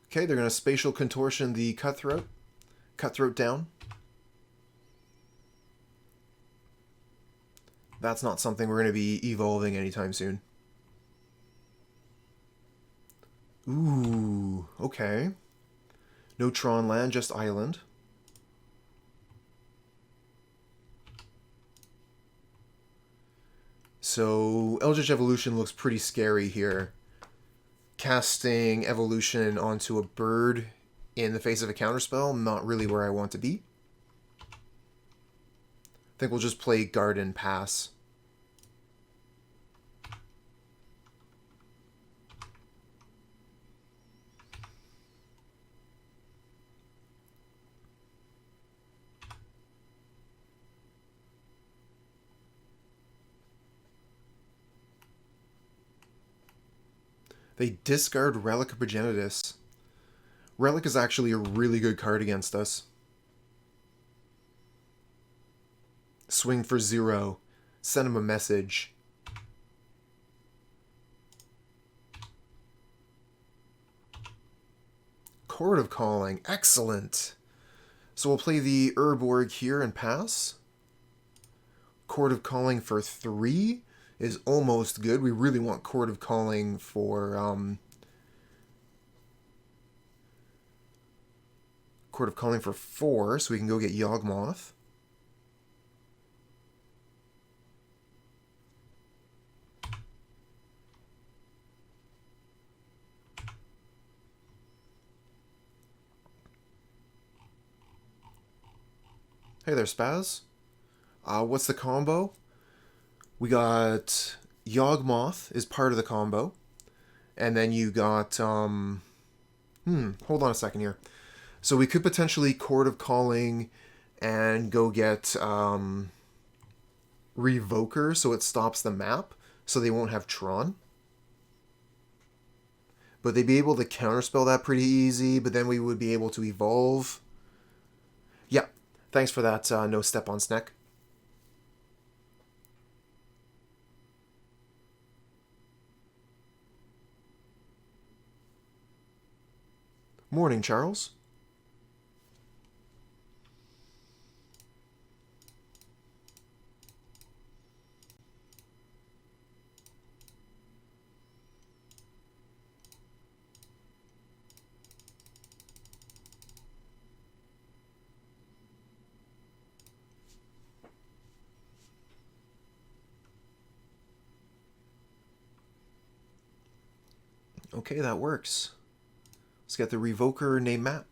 Okay, they're going to Spatial Contortion the Cutthroat. Cutthroat down. That's not something we're going to be evolving anytime soon. Ooh, okay. No Tron land, just island. So, Eldritch Evolution looks pretty scary here. Casting Evolution onto a bird in the face of a counterspell, not really where I want to be. I think we'll just play Garden pass. They discard Relic of Progenitus. Relic is actually a really good card against us. Swing for 0. Send him a message. Chord of Calling. Excellent. So we'll play the Urborg here and pass. Chord of Calling for 3 is almost good. We really want Chord of Calling for Chord of Calling for 4, so we can go get Yawgmoth. Hey there, Spaz. What's the combo? We got Yawgmoth is part of the combo. And then you got, hold on a second here. So we could potentially Chord of Calling and go get Revoker so it stops the map, so they won't have Tron. But they'd be able to counterspell that pretty easy, but then we would be able to evolve. Yeah, thanks for that, no step on Sneck. Morning, Charles. Okay, that works. Let's get the Revoker name map.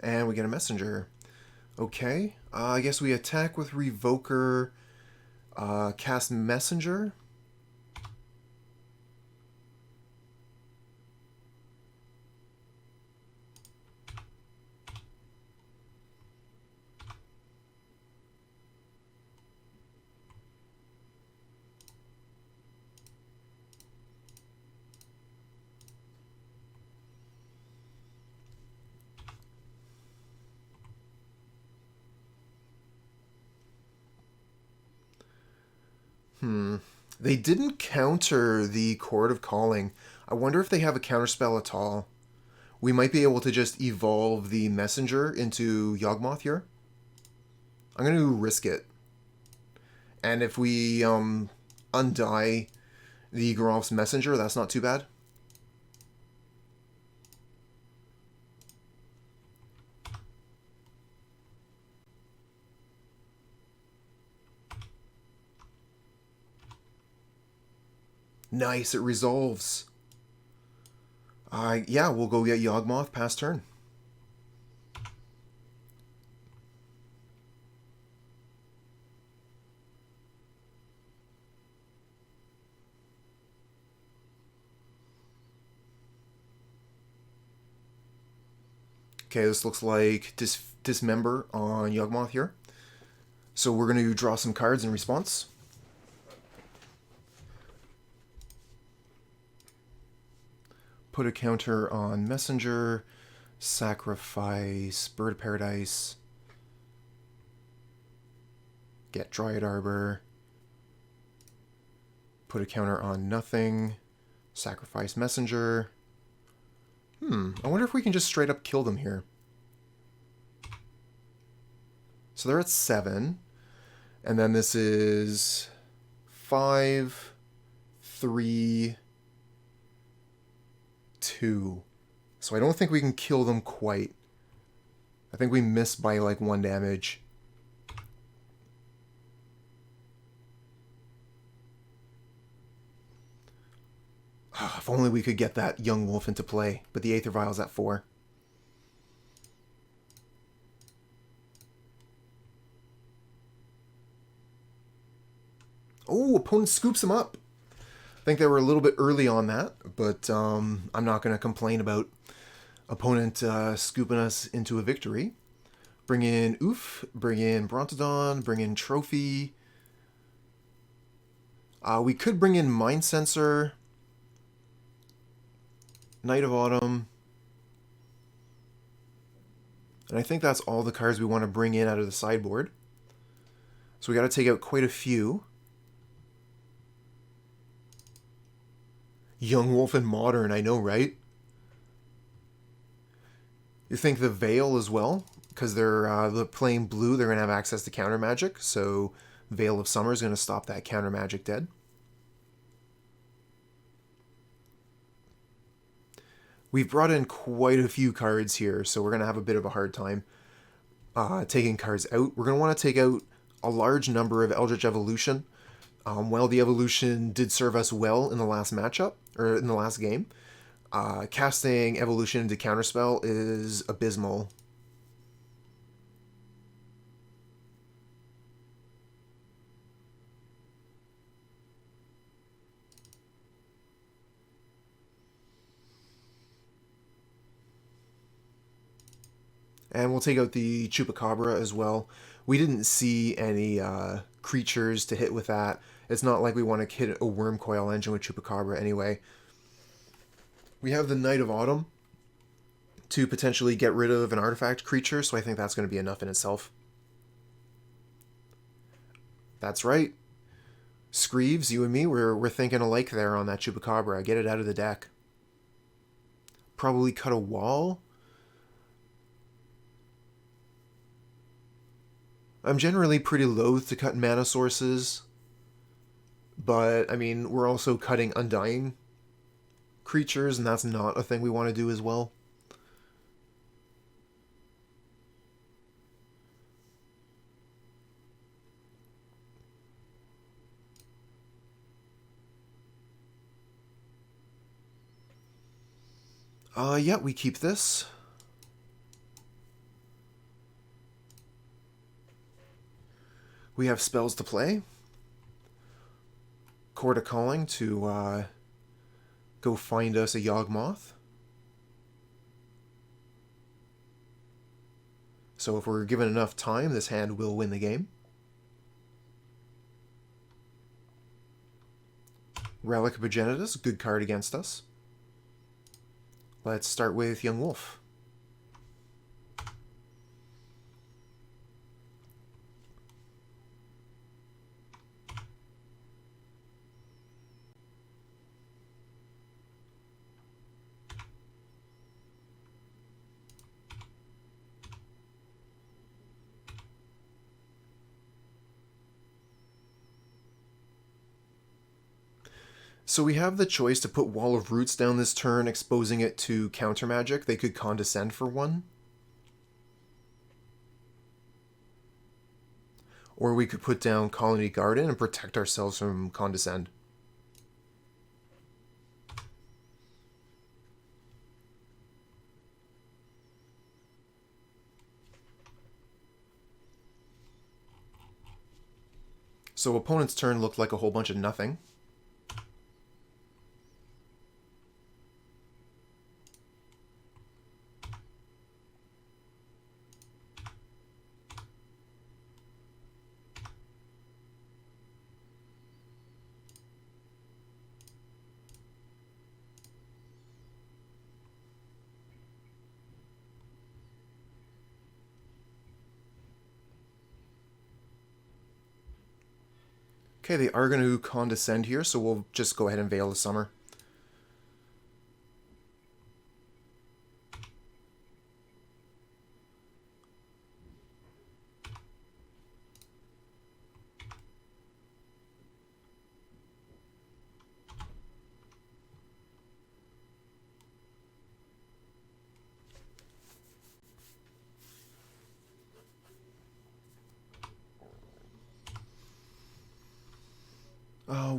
And we get a messenger. Okay, I guess we attack with Revoker, cast Messenger. They didn't counter the Chord of Calling. I wonder if they have a counterspell at all. We might be able to just evolve the Messenger into Yawgmoth here. I'm going to risk it. And if we undie the Geralf's Messenger, that's not too bad. Nice, it resolves. Yeah, we'll go get Yawgmoth past turn. Okay, this looks like Dismember on Yawgmoth here. So we're going to draw some cards in response. Put a counter on Messenger, sacrifice Bird of Paradise, get Dryad Arbor, put a counter on nothing, sacrifice Messenger. I wonder if we can just straight up kill them here. So they're at 7, and then this is 5, 3, 2. So I don't think we can kill them quite. I think we miss by like 1 damage. If only we could get that Yawgmoth into play, but the Aether Vial's at 4. Oh, opponent scoops him up. I think they were a little bit early on that, but I'm not going to complain about opponent scooping us into a victory. Bring in Ouphe, bring in Brontodon, bring in Trophy. We could bring in Mindcensor, Knight of Autumn. And I think that's all the cards we want to bring in out of the sideboard. So we got to take out quite a few. Yawgmoth and Modern, I know, right? You think the Veil as well? Because they're playing blue, they're going to have access to counter magic. So Veil of Summer is going to stop that counter magic dead. We've brought in quite a few cards here, so we're going to have a bit of a hard time taking cards out. We're going to want to take out a large number of Eldritch Evolution. While the Evolution did serve us well in the last matchup, or in the last game, casting Evolution into Counterspell is abysmal. And we'll take out the Chupacabra as well. We didn't see any creatures to hit with that. It's not like we want to hit a Wurmcoil Engine with Chupacabra anyway. We have the Knight of Autumn to potentially get rid of an artifact creature, so I think that's going to be enough in itself. That's right. Screeves, you and me, we're thinking alike there on that Chupacabra. Get it out of the deck. Probably cut a wall. I'm generally pretty loath to cut mana sources, but, I mean, we're also cutting Undying creatures, and that's not a thing we want to do as well. Yeah, we keep this. We have spells to play. Chord of Calling to go find us a Yawgmoth. So if we're given enough time, this hand will win the game. Relic of Progenitus, good card against us. Let's start with Yawgmoth. So we have the choice to put Wall of Roots down this turn, exposing it to counter magic. They could Condescend for 1. Or we could put down Khalni Garden and protect ourselves from Condescend. So opponent's turn looked like a whole bunch of nothing. Okay, they are going to condescend here, so we'll just go ahead and Veil the Summer.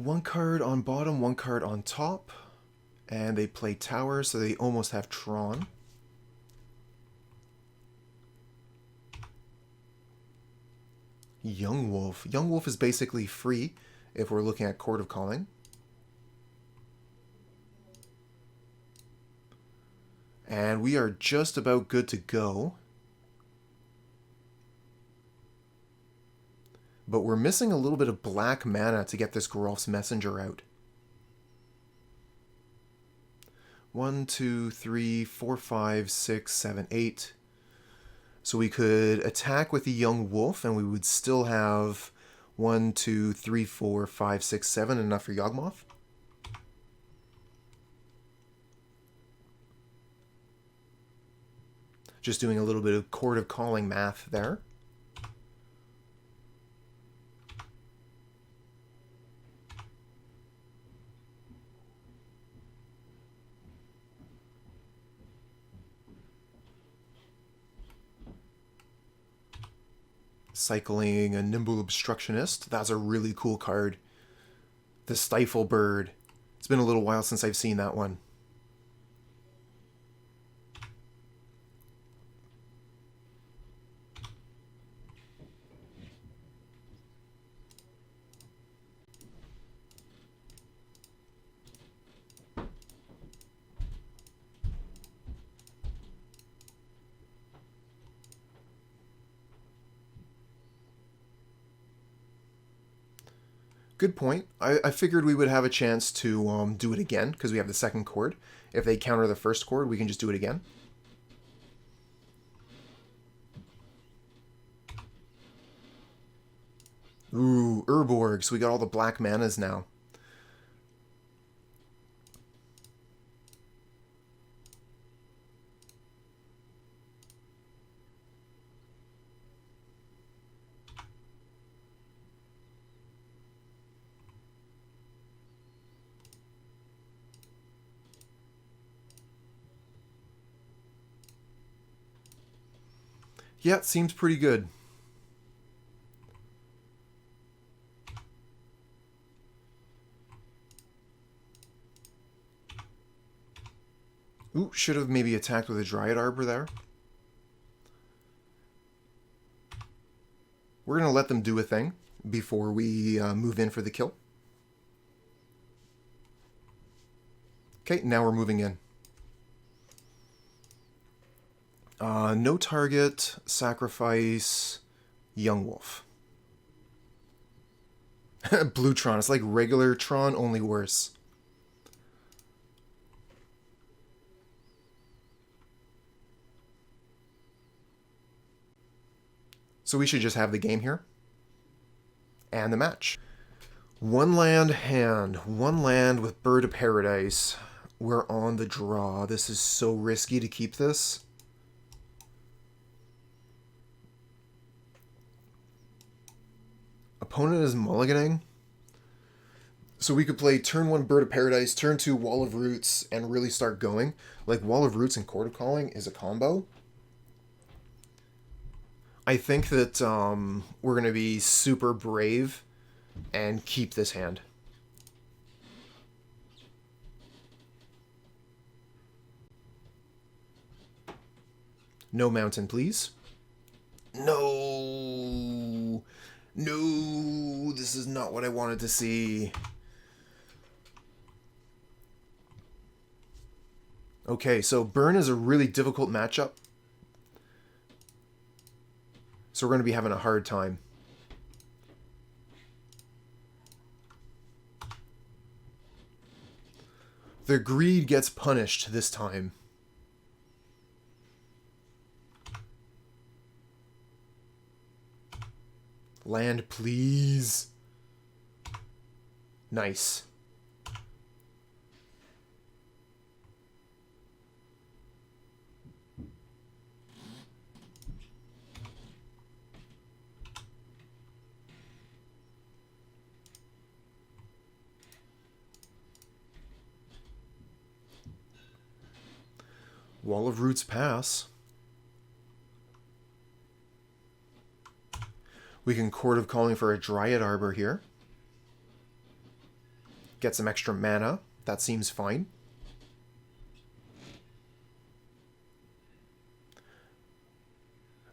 One card on bottom, one card on top. And they play Tower, so they almost have Thran. Yawgmoth. Yawgmoth is basically free if we're looking at Chord of Calling. And we are just about good to go. But we're missing a little bit of black mana to get this Geralf's Messenger out. 1, 2, 3, 4, 5, 6, 7, 8. So we could attack with the Yawgmoth and we would still have 1, 2, 3, 4, 5, 6, 7, enough for Yawgmoth. Just doing a little bit of Chord of Calling math there. Cycling a Nimble Obstructionist. That's a really cool card. The Stifle Bird. It's been a little while since I've seen that one. Good point. I figured we would have a chance to do it again, because we have the second chord. If they counter the first chord, we can just do it again. Ooh, Urborg, so we got all the black manas now. Yeah, it seems pretty good. Ooh, should have maybe attacked with a Dryad Arbor there. We're going to let them do a thing before we move in for the kill. Okay, now we're moving in. No target, sacrifice, Yawgmoth. Blue Tron, it's like regular Tron, only worse. So we should just have the game here. And the match. One land hand. One land with Bird of Paradise. We're on the draw. This is so risky to keep this. Opponent is mulliganing. So we could play turn 1 Bird of Paradise, turn 2 Wall of Roots, and really start going. Like, Wall of Roots and Chord of Calling is a combo. I think that we're going to be super brave and keep this hand. No mountain, please. No. No, this this is not what I wanted to see. Okay, so Burn is a really difficult matchup. So we're going to be having a hard time. The greed gets punished this time. Land, please. Nice. Wall of Roots pass. We can Chord of Calling for a Dryad Arbor here. Get some extra mana. That seems fine.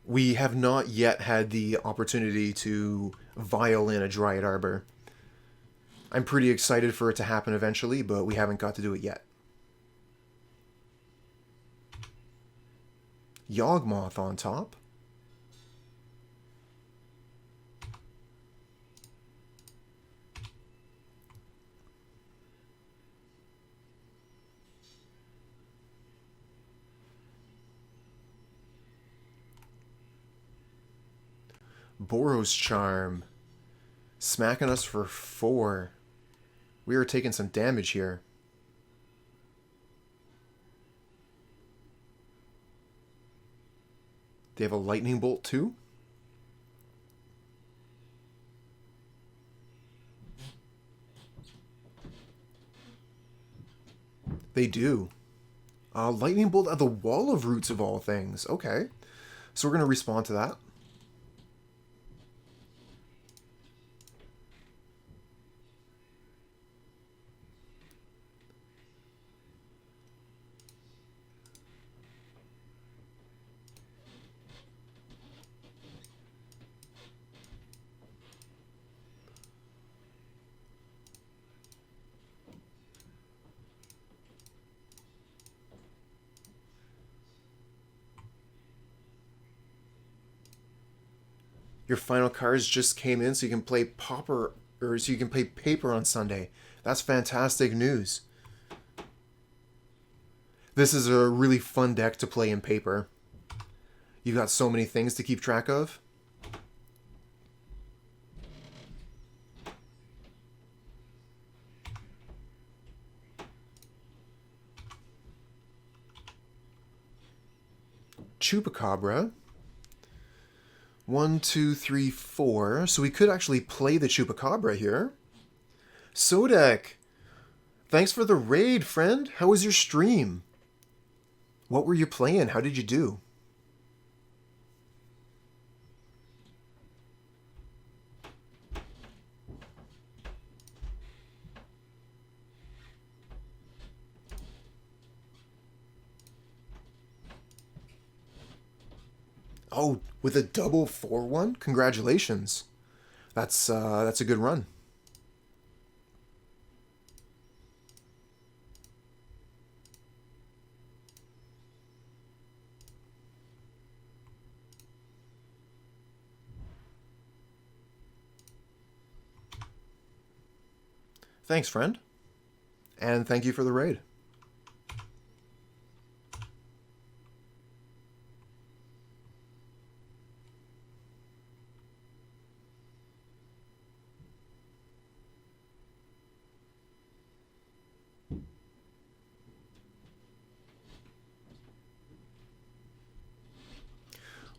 We have not yet had the opportunity to vial in a Dryad Arbor. I'm pretty excited for it to happen eventually, but we haven't got to do it yet. Yawgmoth on top. Boros Charm. Smacking us for 4. We are taking some damage here. They have a Lightning Bolt too? They do. Lightning Bolt at the Wall of Roots of all things. Okay. So we're going to respond to that. Your final cards just came in, so you can play Pauper, or so you can play Paper on Sunday. That's fantastic news. This is a really fun deck to play in Paper. You've got so many things to keep track of. Chupacabra. 1, 2, 3, 4. So we could actually play the Chupacabra here. Sodek, thanks for the raid, friend. How was your stream? What were you playing? How did you do? Oh, with a double 4-1? Congratulations. That's a good run. Thanks, friend. And thank you for the raid.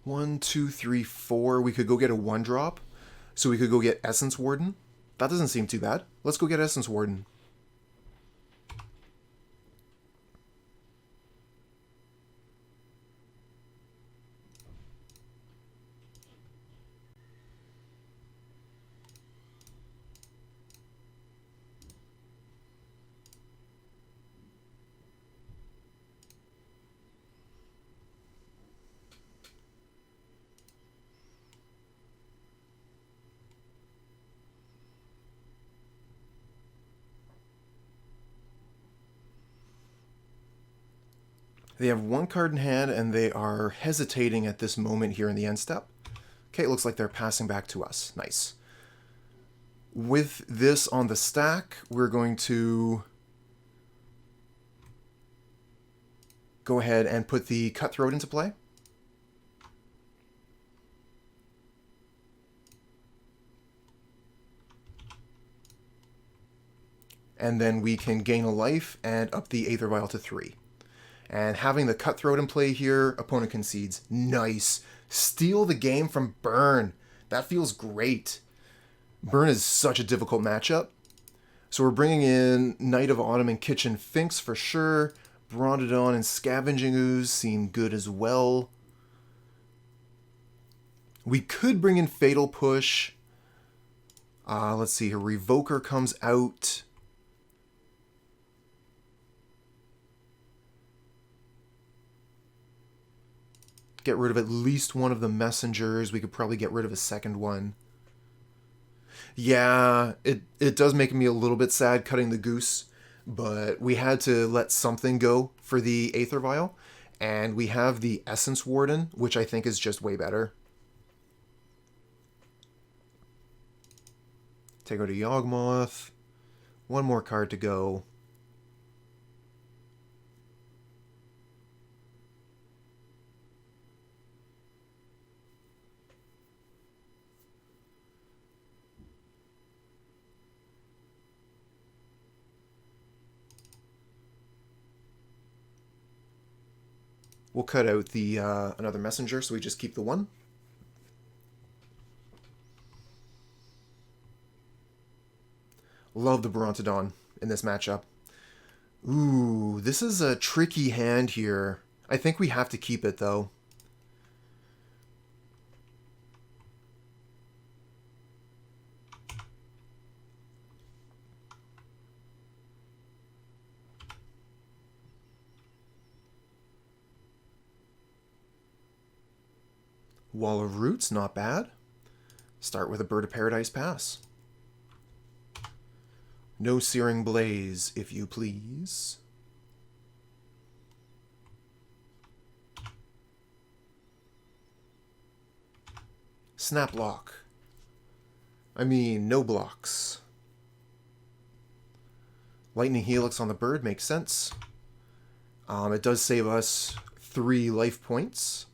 One, two, three, 4. We could go get a 1-drop. So we could go get Essence Warden. That doesn't seem too bad. Let's go get Essence Warden. They have one card in hand, and they are hesitating at this moment here in the end step. Okay, it looks like they're passing back to us. Nice. With this on the stack, we're going to go ahead and put the Cutthroat into play. And then we can gain a life and up the Aether Vial to 3. And having the Cutthroat in play here, opponent concedes. Nice. Steal the game from Burn. That feels great. Burn is such a difficult matchup. So we're bringing in Knight of Autumn and Kitchen Finks for sure. Brontodon and Scavenging Ooze seem good as well. We could bring in Fatal Push. Let's see here. Revoker comes out. Get rid of at least one of the messengers. We could probably get rid of a second one. Yeah, it does make me a little bit sad cutting the goose, but we had to let something go for the Aether Vial, and we have the Essence Warden, which I think is just way better. Take out a Yawgmoth. One more card to go. We'll cut out the another messenger, so we just keep the one. Love the Brontodon in this matchup. Ooh, this is a tricky hand here. I think we have to keep it, though. Wall of Roots, not bad. Start with a Bird of Paradise pass. No Searing Blaze, if you please. Snap Lock. I mean, no blocks. Lightning Helix on the bird makes sense. It does save us 3 life points.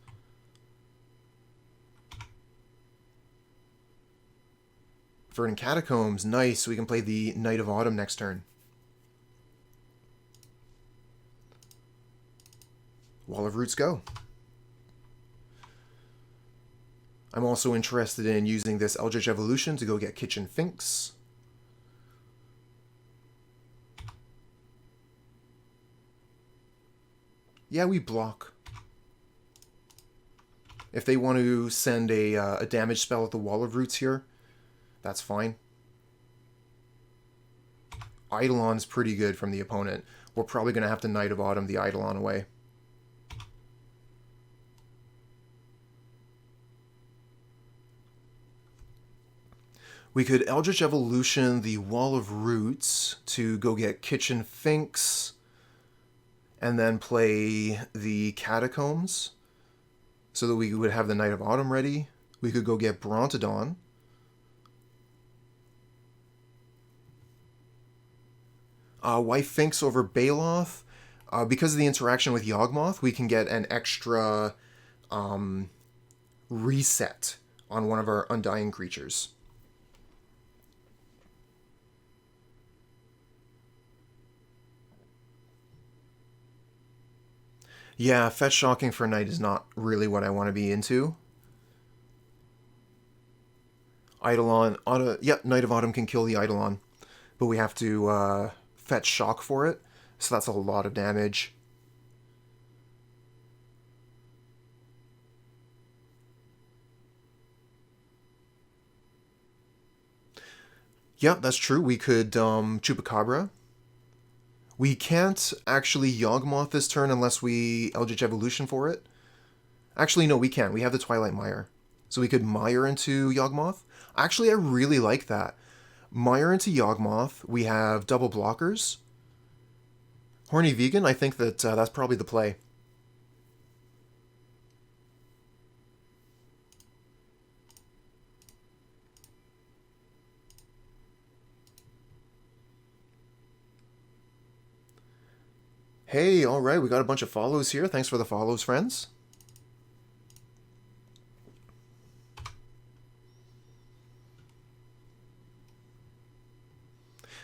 Verdant Catacombs, nice. We can play the Knight of Autumn next turn. Wall of Roots, go. I'm also interested in using this Eldritch Evolution to go get Kitchen Finks. Yeah, we block. If they want to send a damage spell at the Wall of Roots here, that's fine. Eidolon's pretty good from the opponent. We're probably going to have to Knight of Autumn the Eidolon away. We could Eldritch Evolution the Wall of Roots to go get Kitchen Finks and then play the Catacombs so that we would have the Knight of Autumn ready. We could go get Brontodon. Why Finks over Baloth? Because of the interaction with Yawgmoth, we can get an extra reset on one of our Undying creatures. Yeah, fetch shocking for Knight is not really what I want to be into. Eidolon, yep, Knight of Autumn can kill the Eidolon, but we have to fetch shock for it, so that's a lot of damage. Yep, that's true. We could Chupacabra. We can't actually Yawgmoth this turn unless we Eldritch Evolution for it. Actually, no, we can't. We have the Twilight Mire. So we could Mire into Yawgmoth. Actually, I really like that. Mire into Yawgmoth. We have double blockers. Horny Vegan, I think that that's probably the play. Hey, alright, we got a bunch of follows here. Thanks for the follows, friends.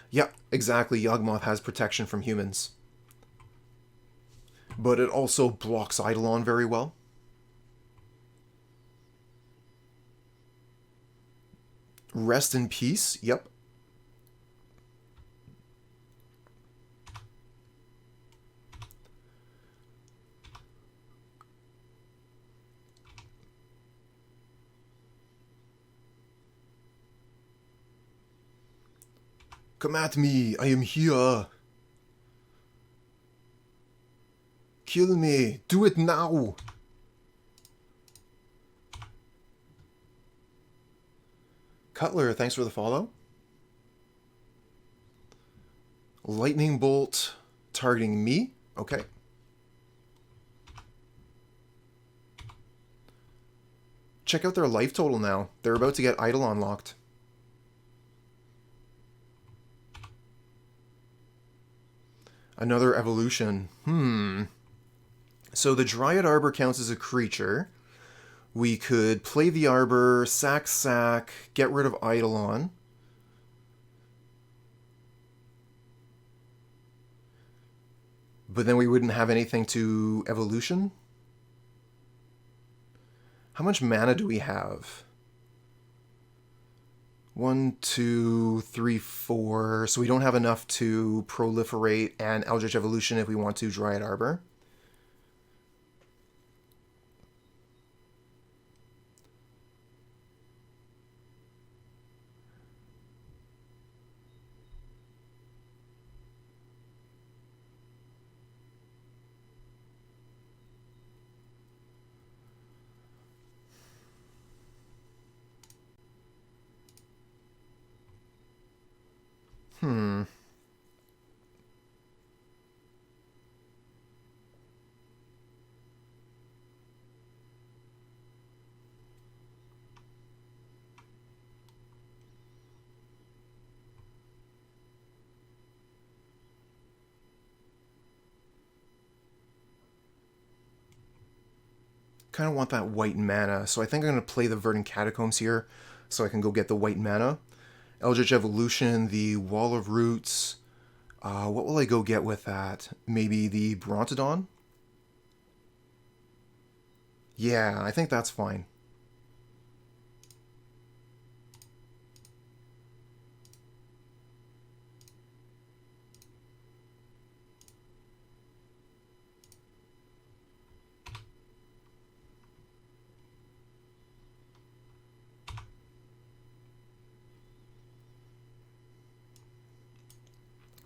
Yeah, exactly. Yawgmoth has protection from humans. But it also blocks Eidolon very well. Rest in peace. Yep. Come at me. I am here. Kill me. Do it now. Cutler, thanks for the follow. Lightning bolt targeting me. Okay. Check out their life total now. They're about to get Eidolon locked. Another evolution. So the Dryad Arbor counts as a creature. We could play the Arbor, sack, get rid of Eidolon. But then we wouldn't have anything to evolution. How much mana do we have? 1, 2, 3, 4. So we don't have enough to proliferate and Eldritch Evolution if we want to Dryad Arbor. Kind of want that white mana, so I think I'm going to play the Verdant Catacombs here so I can go get the white mana. Eldritch Evolution, the Wall of Roots. What will I go get with that? Maybe the Brontodon? Yeah, I think that's fine.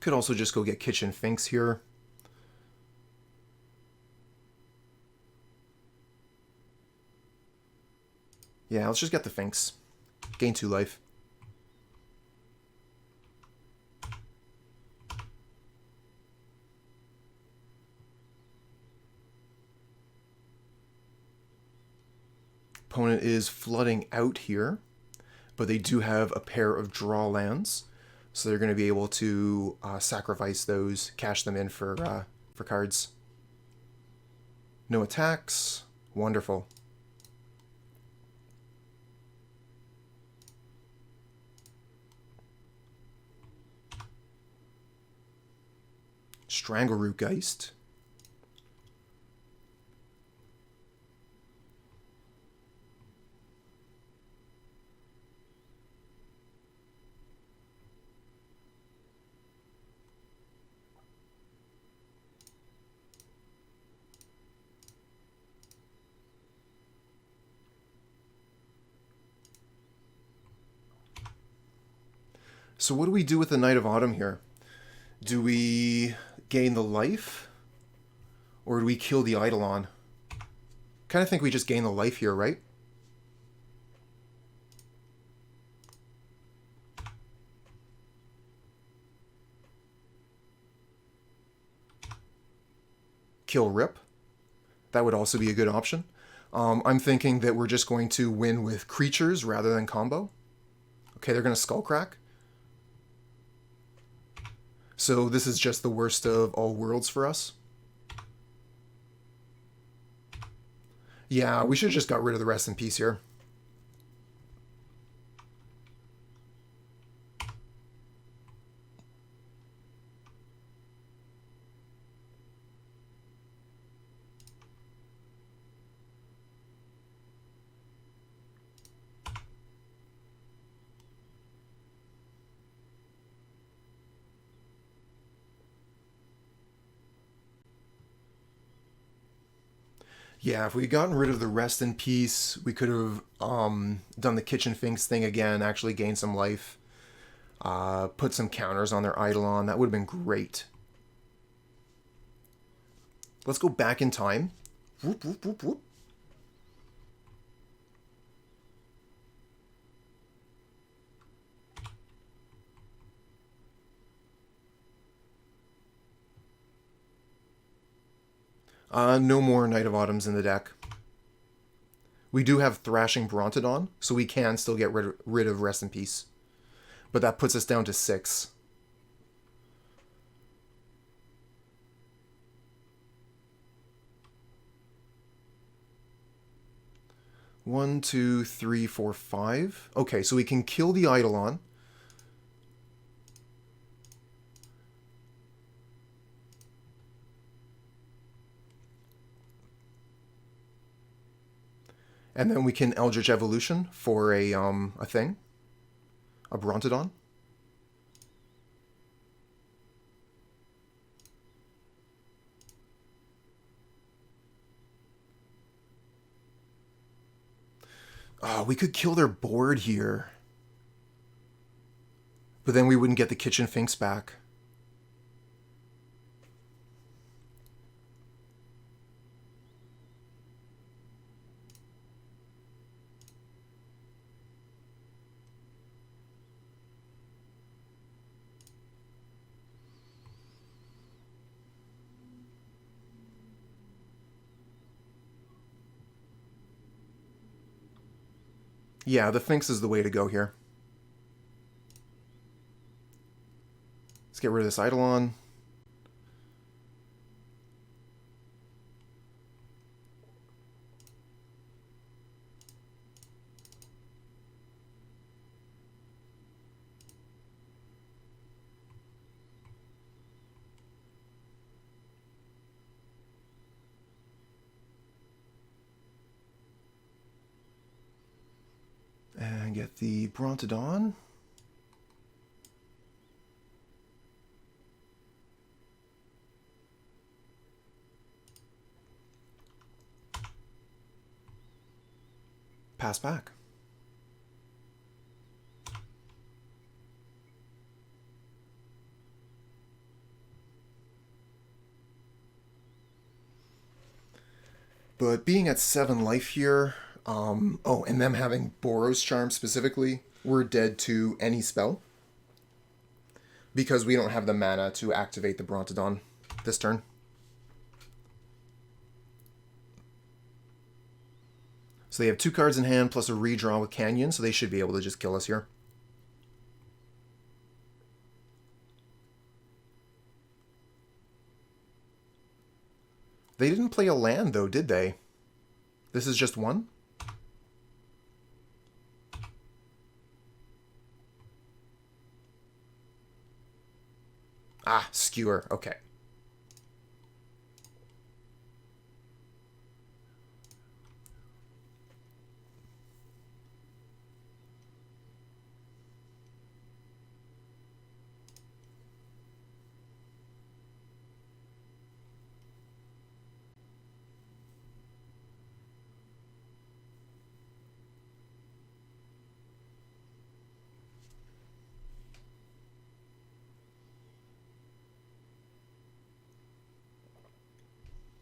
Could also just go get Kitchen Finks here. Yeah, let's just get the Finks. Gain 2 life. Opponent is flooding out here, but they do have a pair of draw lands. So they're going to be able to sacrifice those, cash them in for cards. No attacks. Wonderful. Strangleroot Geist. So what do we do with the Knight of Autumn here? Do we gain the life? Or do we kill the Eidolon? Kind of think we just gain the life here, right? Kill Rip. That would also be a good option. I'm thinking that we're just going to win with creatures rather than combo. Okay, they're going to Skullcrack. So this is just the worst of all worlds for us. Yeah, we should have just got rid of the Rest in Peace here. Yeah, if we had gotten rid of the Rest in Peace, we could have done the Kitchen Finks thing again, actually gained some life, put some counters on their Eidolon. That would have been great. Let's go back in time. Whoop, whoop, whoop, whoop. No more Knight of Autumns in the deck. We do have Thrashing Brontodon, so we can still get rid of Rest in Peace. But that puts us down to 6. One, two, three, four, five. Okay, so we can kill the Eidolon. And then we can Eldritch Evolution for a thing. A Brontodon. Oh, we could kill their board here. But then we wouldn't get the Kitchen Finks back. Yeah, the Finks is the way to go here. Let's get rid of this Eidolon. And get the Brontodon. Pass back. But being at 7 life here, oh, and them having Boros Charm specifically, we're dead to any spell. Because we don't have the mana to activate the Brontodon this turn. So they have 2 cards in hand plus a redraw with Canyon, so they should be able to just kill us here. They didn't play a land, though, did they? This is just one? Ah, Skewer. Okay.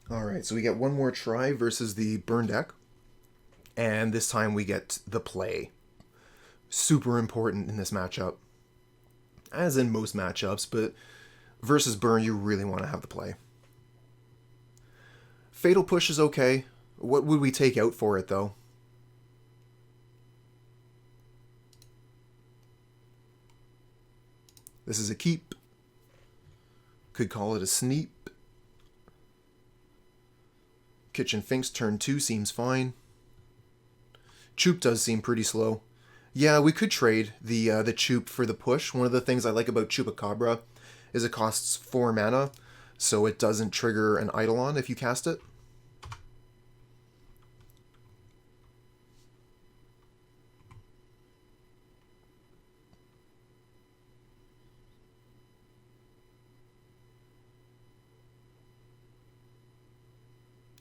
Alright, so we get one more try versus the burn deck. And this time we get the play. Super important in this matchup. As in most matchups, but versus burn, you really want to have the play. Fatal Push is okay. What would we take out for it, though? This is a keep. Could call it a sneak. Kitchen Finks turn 2 seems fine. Choop does seem pretty slow. Yeah, we could trade the Choop for the push. One of the things I like about Chupacabra is it costs 4 mana, so it doesn't trigger an Eidolon if you cast it.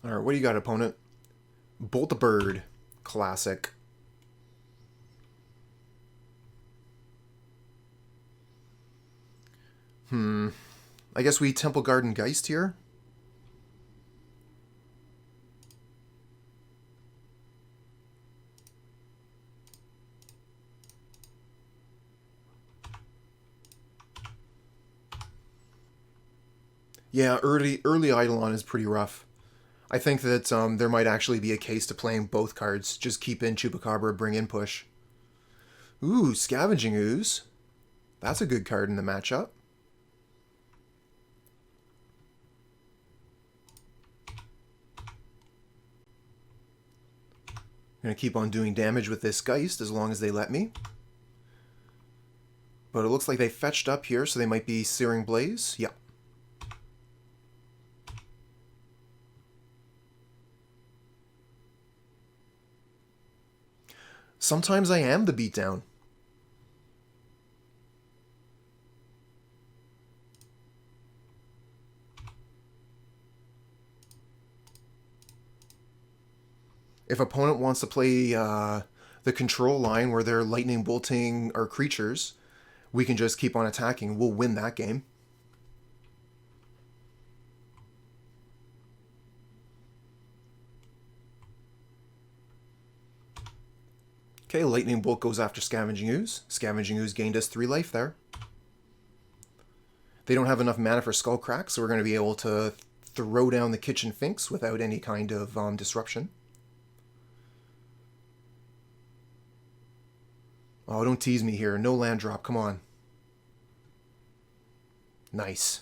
Alright, what do you got, opponent? Bolt-a-Bird. Classic. I guess we Temple Garden Geist here. Yeah, early Eidolon is pretty rough. I think that there might actually be a case to playing both cards. Just keep in Chupacabra, bring in push. Ooh, Scavenging Ooze. That's a good card in the matchup. I'm going to keep on doing damage with this Geist as long as they let me. But it looks like they fetched up here, so they might be Searing Blaze. Yep. Sometimes I am the beatdown. If opponent wants to play the control line where they're lightning bolting our creatures, we can just keep on attacking. We'll win that game. Okay, Lightning Bolt goes after Scavenging Ooze. Scavenging Ooze gained us 3 life there. They don't have enough mana for Skullcrack, so we're going to be able to throw down the Kitchen Finks without any kind of disruption. Oh, don't tease me here. No land drop, come on. Nice.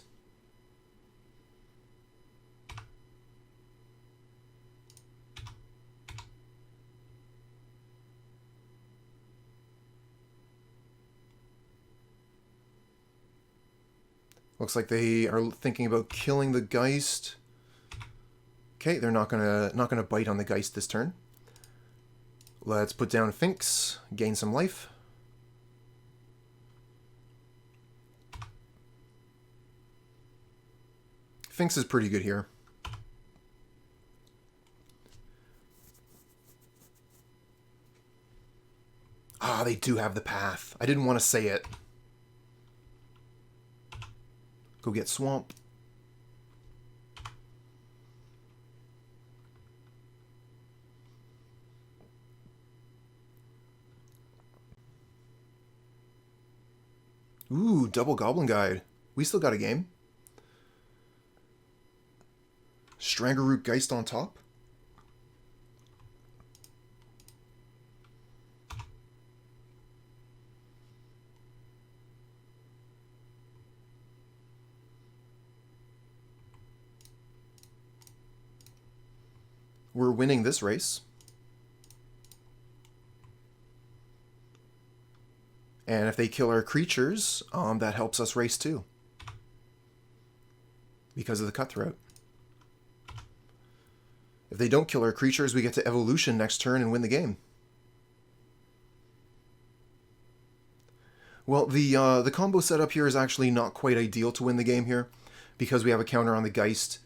Looks like they are thinking about killing the Geist. Okay, they're not gonna bite on the Geist this turn. Let's put down Finks, gain some life. Finks is pretty good here. Ah, they do have the path. I didn't want to say it. Go get Swamp. Ooh, double Goblin Guide. We still got a game. Strangleroot Geist on top. We're winning this race. And if they kill our creatures, that helps us race too. Because of the Cutthroat. If they don't kill our creatures, we get to Evolution next turn and win the game. Well, the combo setup here is actually not quite ideal to win the game here, because we have a counter on the Geist.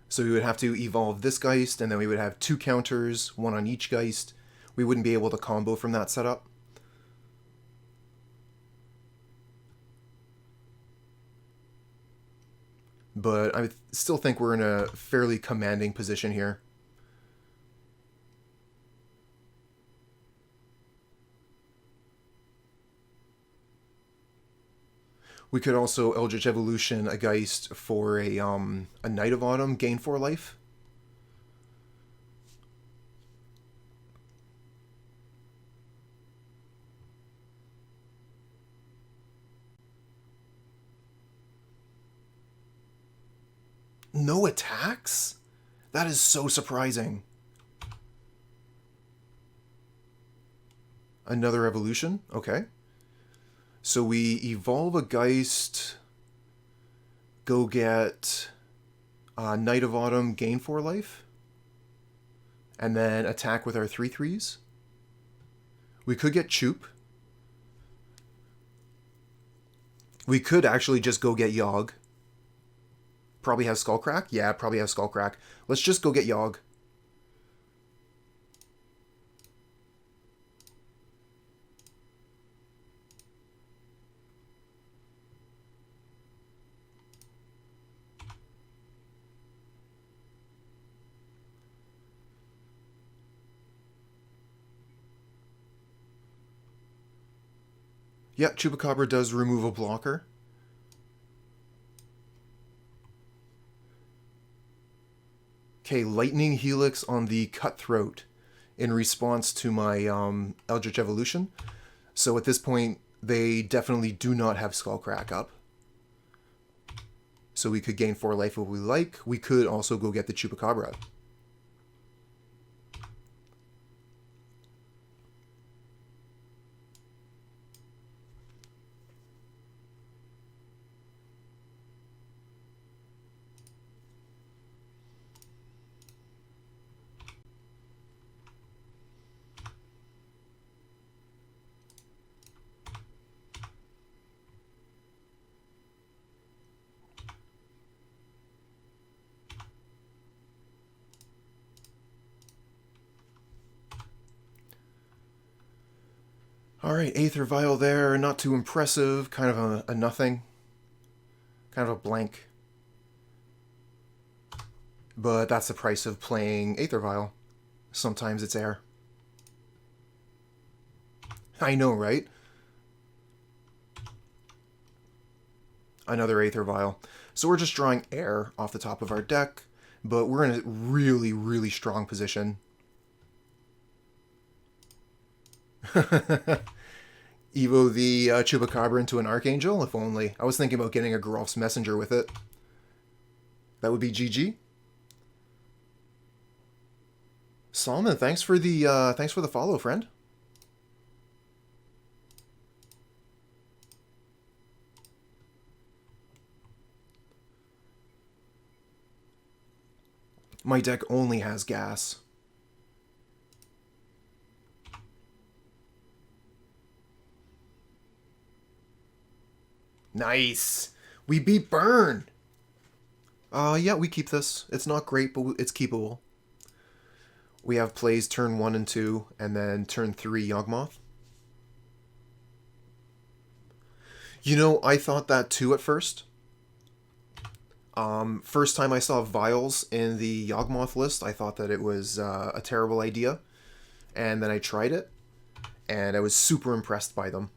So we would have to evolve this Geist, and then we would have 2 counters, 1 on each Geist. We wouldn't be able to combo from that setup. But I still think we're in a fairly commanding position here. We could also Eldritch Evolution a Geist for a Night of Autumn, gain 4 life. No attacks? That is so surprising. Another evolution? Okay. So we evolve a Geist, go get Night of Autumn, gain 4 life, and then attack with our 3/3s. We could get Chup. We could actually just go get Yawg. Probably has Skullcrack? Yeah, probably has Skullcrack. Let's just go get Yawg. Yeah, Chupacabra does remove a blocker. Okay, Lightning Helix on the Cutthroat in response to my Eldritch Evolution. So at this point, they definitely do not have Skullcrack up. So we could gain 4 life if we like. We could also go get the Chupacabra. Alright, Aether Vial there, not too impressive, kind of a nothing. Kind of a blank. But that's the price of playing Aether Vial. Sometimes it's air. I know, right? Another Aether Vial. So we're just drawing air off the top of our deck, but we're in a really, really strong position. Evo the Chupacabra into an Archangel, if only. I was thinking about getting a Geralf's Messenger with it. That would be GG. Salmon, thanks for the follow, friend. My deck only has gas. Nice! We beat Burn! Yeah, we keep this. It's not great, but it's keepable. We have plays turn 1 and 2, and then turn 3 Yawgmoth. You know, I thought that too at first. First time I saw Vials in the Yawgmoth list, I thought that it was a terrible idea. And then I tried it, and I was super impressed by them.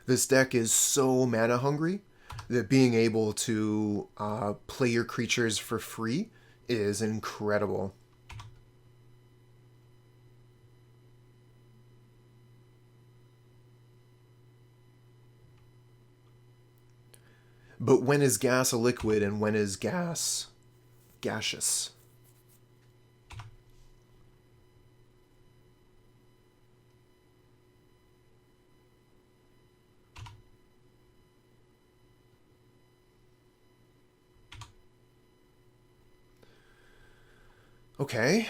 This deck is so mana hungry that being able to play your creatures for free is incredible. But when is gas a liquid and when is gas gaseous? Okay.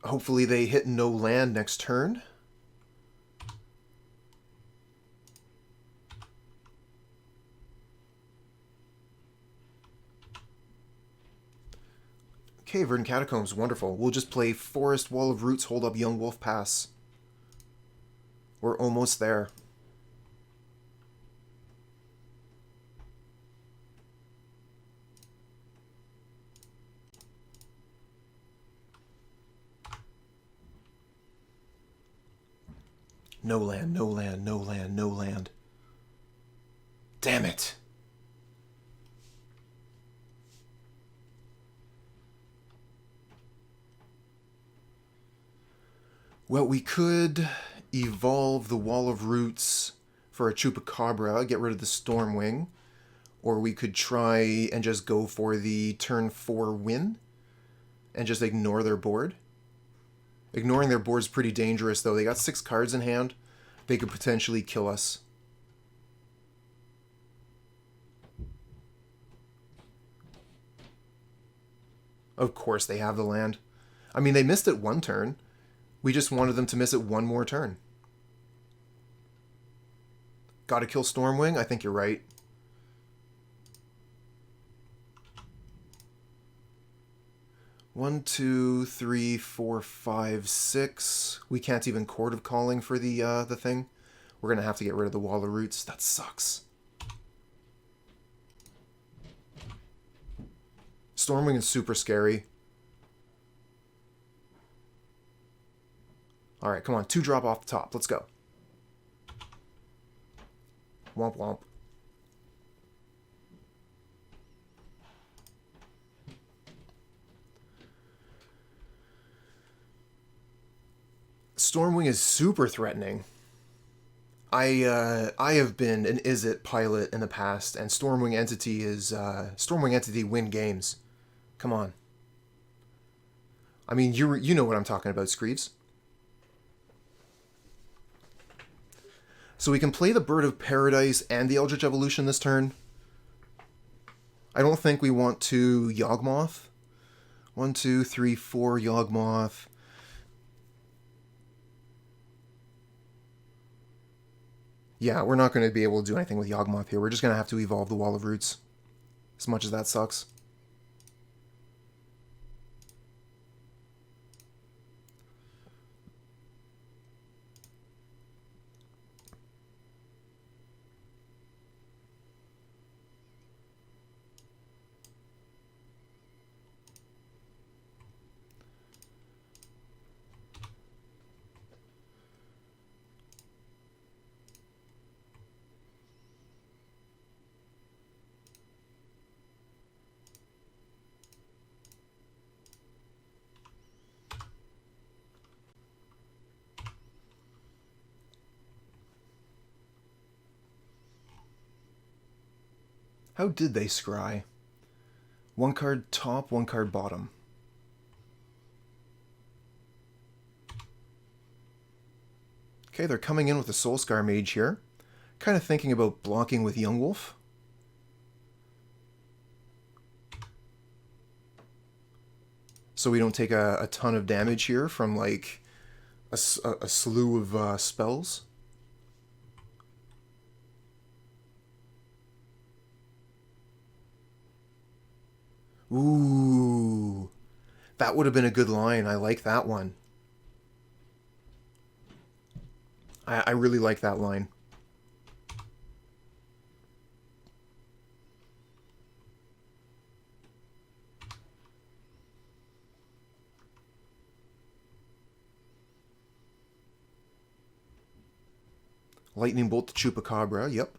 Hopefully they hit no land next turn. Okay, Verdant Catacombs, wonderful. We'll just play Forest Wall of Roots, hold up Young Wolf Pass. We're almost there. No land, no land, no land, no land. Damn it. Well, we could evolve the Wall of Roots for a Chupacabra, get rid of the Stormwing, or we could try and just go for the turn 4 win and just ignore their board. Ignoring their board's pretty dangerous, though. They got 6 cards in hand. They could potentially kill us. Of course they have the land. I mean, they missed it one turn. We just wanted them to miss it one more turn. Gotta kill Stormwing? I think you're right. One, two, three, four, five, six. We can't even Chord of Calling for the thing. We're gonna have to get rid of the Wall of Roots. That sucks. Stormwing is super scary. Alright, come on. 2 drop off the top. Let's go. Womp womp. Stormwing is super threatening. I have been an Izzet pilot in the past, and Stormwing Entity is Stormwing Entity win games. Come on. I mean, you know what I'm talking about, Screeves. So we can play the Bird of Paradise and the Eldritch Evolution this turn. I don't think we want to Yawgmoth. 1, 2, 3, 4 Yawgmoth. Yeah, we're not going to be able to do anything with Yawgmoth here. We're just going to have to evolve the Wall of Roots. As much as that sucks. How did they scry? 1 card top, 1 card bottom. Okay, they're coming in with a Soulscar Mage here. Kind of thinking about blocking with Yawgmoth. So we don't take a ton of damage here from, like, a slew of spells. Ooh, that would have been a good line. I like that one. I really like that line. Lightning Bolt the Chupacabra, yep.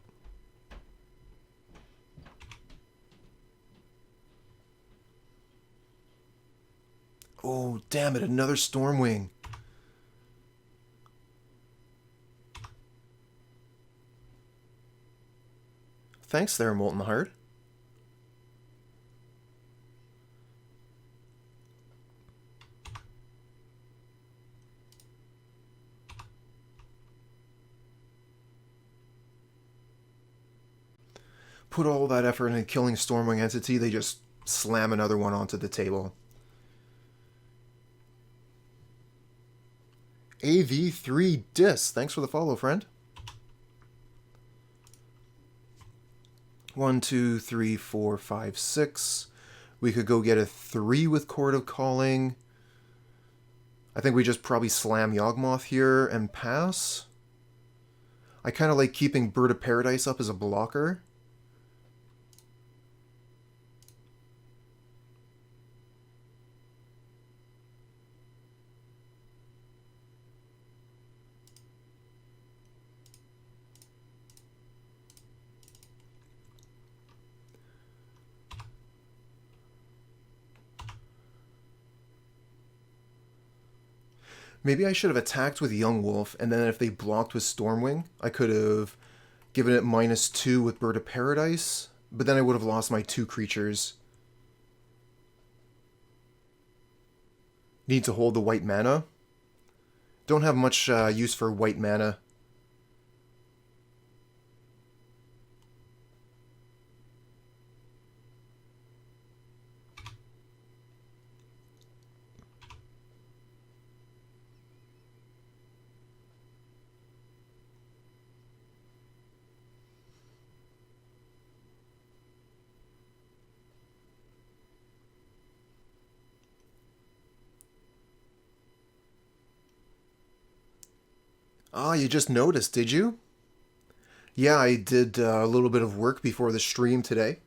Oh, damn it, another Stormwing. Thanks there, Molten Heart. Put all that effort into killing Stormwing Entity, they just slam another one onto the table. AV3 Dis, thanks for the follow, friend. 1, 2, 3, 4, 5, 6. We could go get a 3 with Chord of Calling. I think we just probably slam Yawgmoth here and pass. I kind of like keeping Bird of Paradise up as a blocker. Maybe I should have attacked with Yawgmoth, and then if they blocked with Stormwing, I could have given it -2 with Bird of Paradise, but then I would have lost my 2 creatures. Need to hold the white mana. Don't have much use for white mana. Ah, you just noticed, did you? Yeah, I did a little bit of work before the stream today.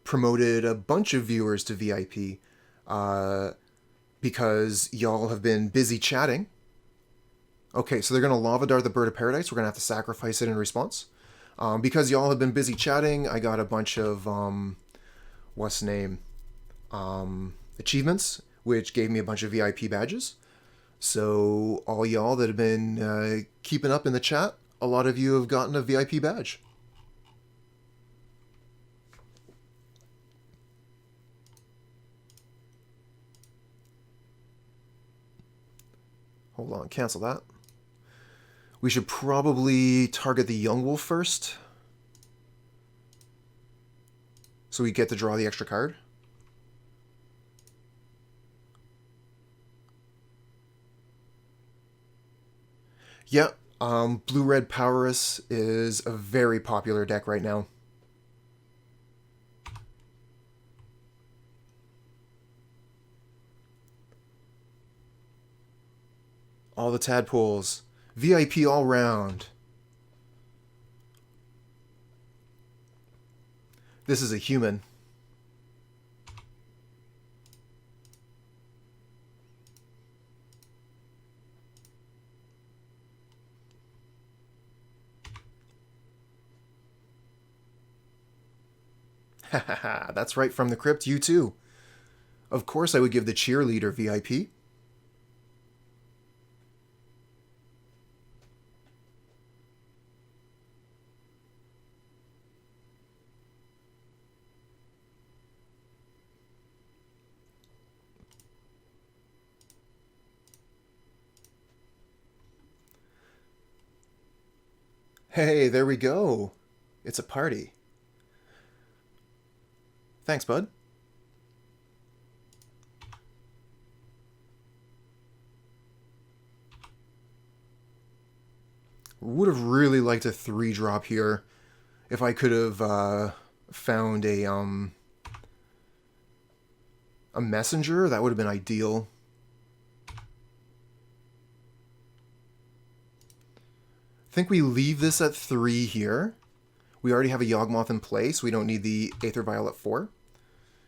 Promoted a bunch of viewers to VIP because y'all have been busy chatting. Okay, so they're going to Lava Dart the Bird of Paradise. We're going to have to sacrifice it in response. Because y'all have been busy chatting, I got a bunch of, achievements, which gave me a bunch of VIP badges. So all y'all that have been keeping up in the chat, a lot of you have gotten a VIP badge. Hold on, cancel that. We should probably target the Yawgmoth first, so we get to draw the extra card. Yeah, Blue-Red Powerus is a very popular deck right now. All the tadpoles. VIP all round. This is a human. Hahaha, that's right from the crypt, you too. Of course I would give the cheerleader VIP. Hey, there we go. It's a party. Thanks, bud. Would have really liked a 3-drop here. If I could have found a messenger, that would have been ideal. I think we leave this at 3 here. We already have a Yawgmoth in place. We don't need the Aether Vial at 4.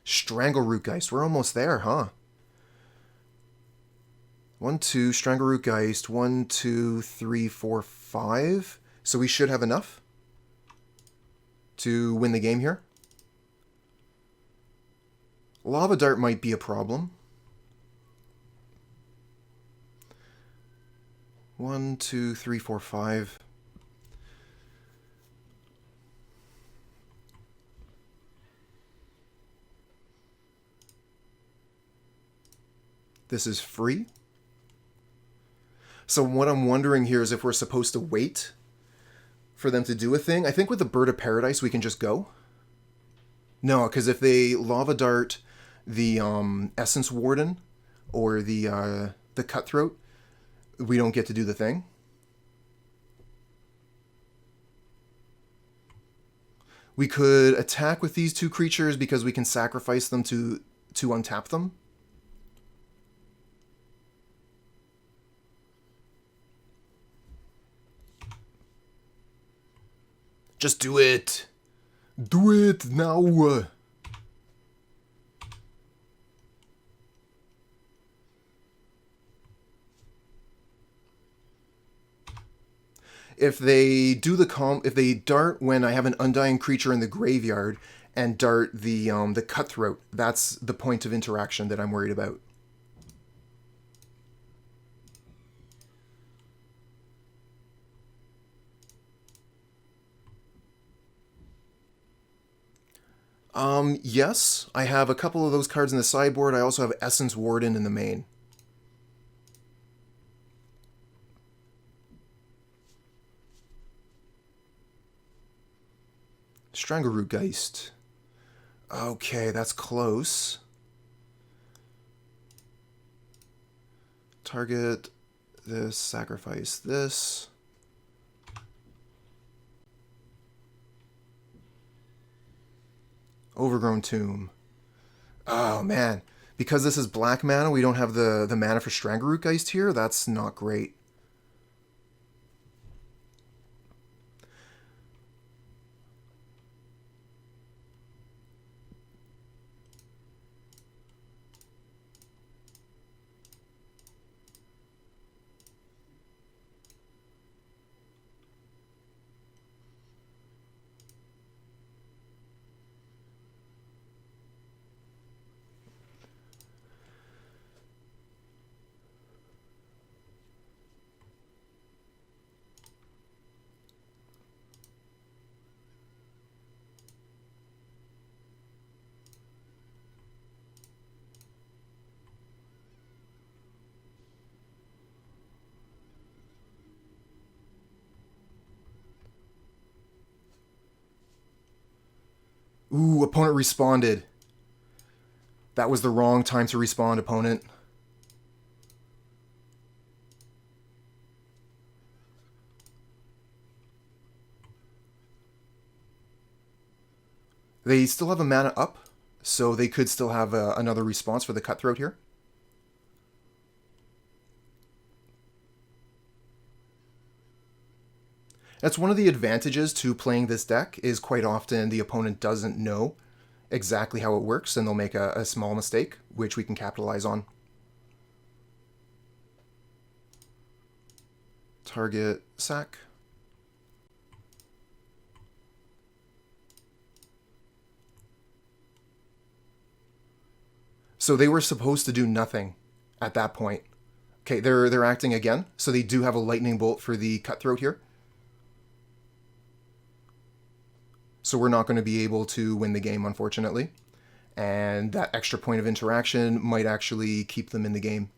Strangleroot Geist. We're almost there, huh? 1, 2, Strangleroot Geist. 1, 2, 3, 4, 5. So we should have enough to win the game here. Lava Dart might be a problem. 1, 2, 3, 4, 5. This is free. So what I'm wondering here is if we're supposed to wait for them to do a thing. I think with the Bird of Paradise we can just go. No, because if they Lava Dart the Essence Warden or the Cutthroat, we don't get to do the thing. We could attack with these 2 creatures because we can sacrifice them to untap them. Just do it! Do it now! If they do if they dart when I have an undying creature in the graveyard and dart the Cutthroat, that's the point of interaction that I'm worried about. Yes, I have a couple of those cards in the sideboard. I also have Essence Warden in the main. Strangleroot Geist. Okay, that's close. Target this, sacrifice this. Overgrown Tomb. Oh, man. Because this is black mana, we don't have the mana for Strangleroot Geist here. That's not great. Ooh, opponent responded. That was the wrong time to respond, opponent. They still have a mana up, so they could still have another response for the Cutthroat here. That's one of the advantages to playing this deck, is quite often the opponent doesn't know exactly how it works, and they'll make a small mistake, which we can capitalize on. Target sack. So they were supposed to do nothing at that point. Okay, they're acting again, so they do have a lightning bolt for the Cutthroat here. So we're not going to be able to win the game, unfortunately. And that extra point of interaction might actually keep them in the game.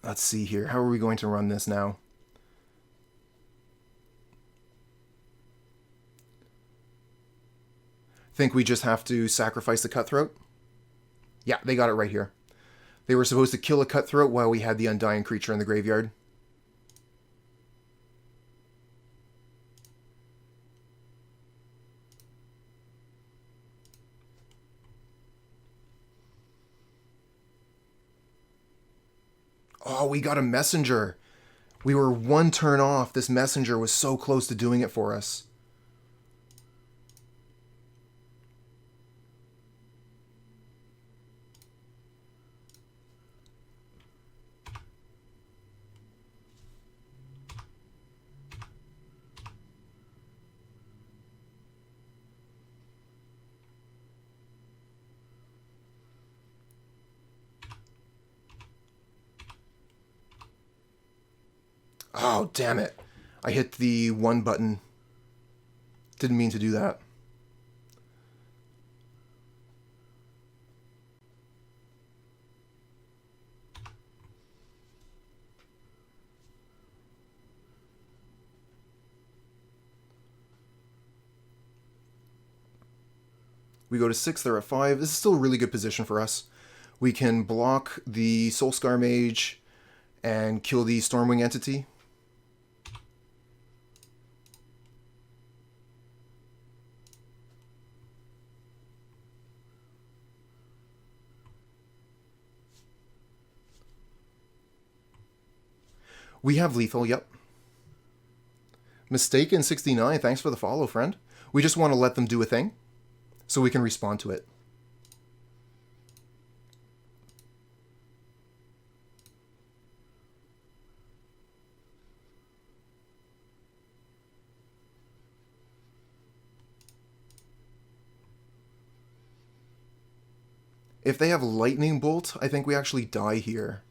Let's see here. How are we going to run this now? Think we just have to sacrifice the Cutthroat? Yeah, they got it right here. They were supposed to kill a Cutthroat while we had the Undying creature in the graveyard. Oh, we got a messenger. We were one turn off. This messenger was so close to doing it for us. Oh, damn it. I hit the 1 button. Didn't mean to do that. We go to 6, they're at 5. This is still a really good position for us. We can block the Soulscar Mage and kill the Stormwing entity. We have lethal, yep. Mistaken 69, thanks for the follow, friend. We just want to let them do a thing, so we can respond to it. If they have Lightning Bolt, I think we actually die here.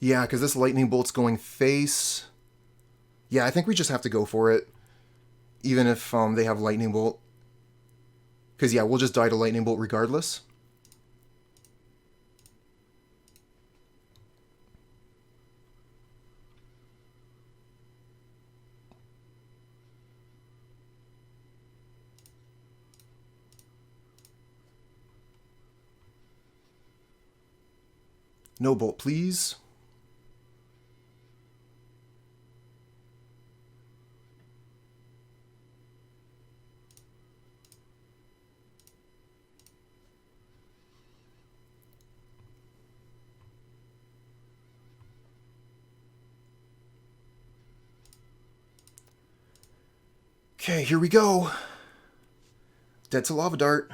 Yeah, because this lightning bolt's going face. Yeah, I think we just have to go for it. Even if they have lightning bolt. Because, yeah, we'll just die to lightning bolt regardless. No bolt, please. Okay, here we go. Dead to Lava Dart.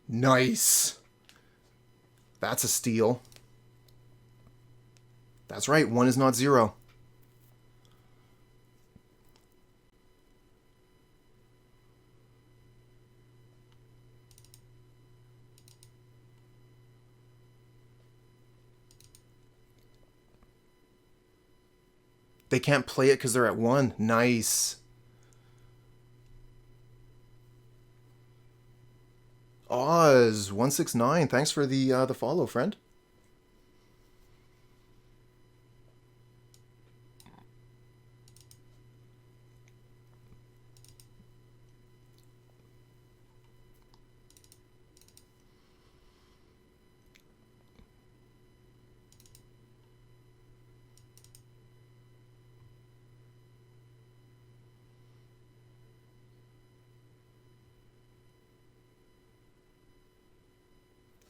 Nice. That's a steal. That's right, 1 is not 0. They can't play it because they're at 1. Nice. Oz169, thanks for the follow, friend.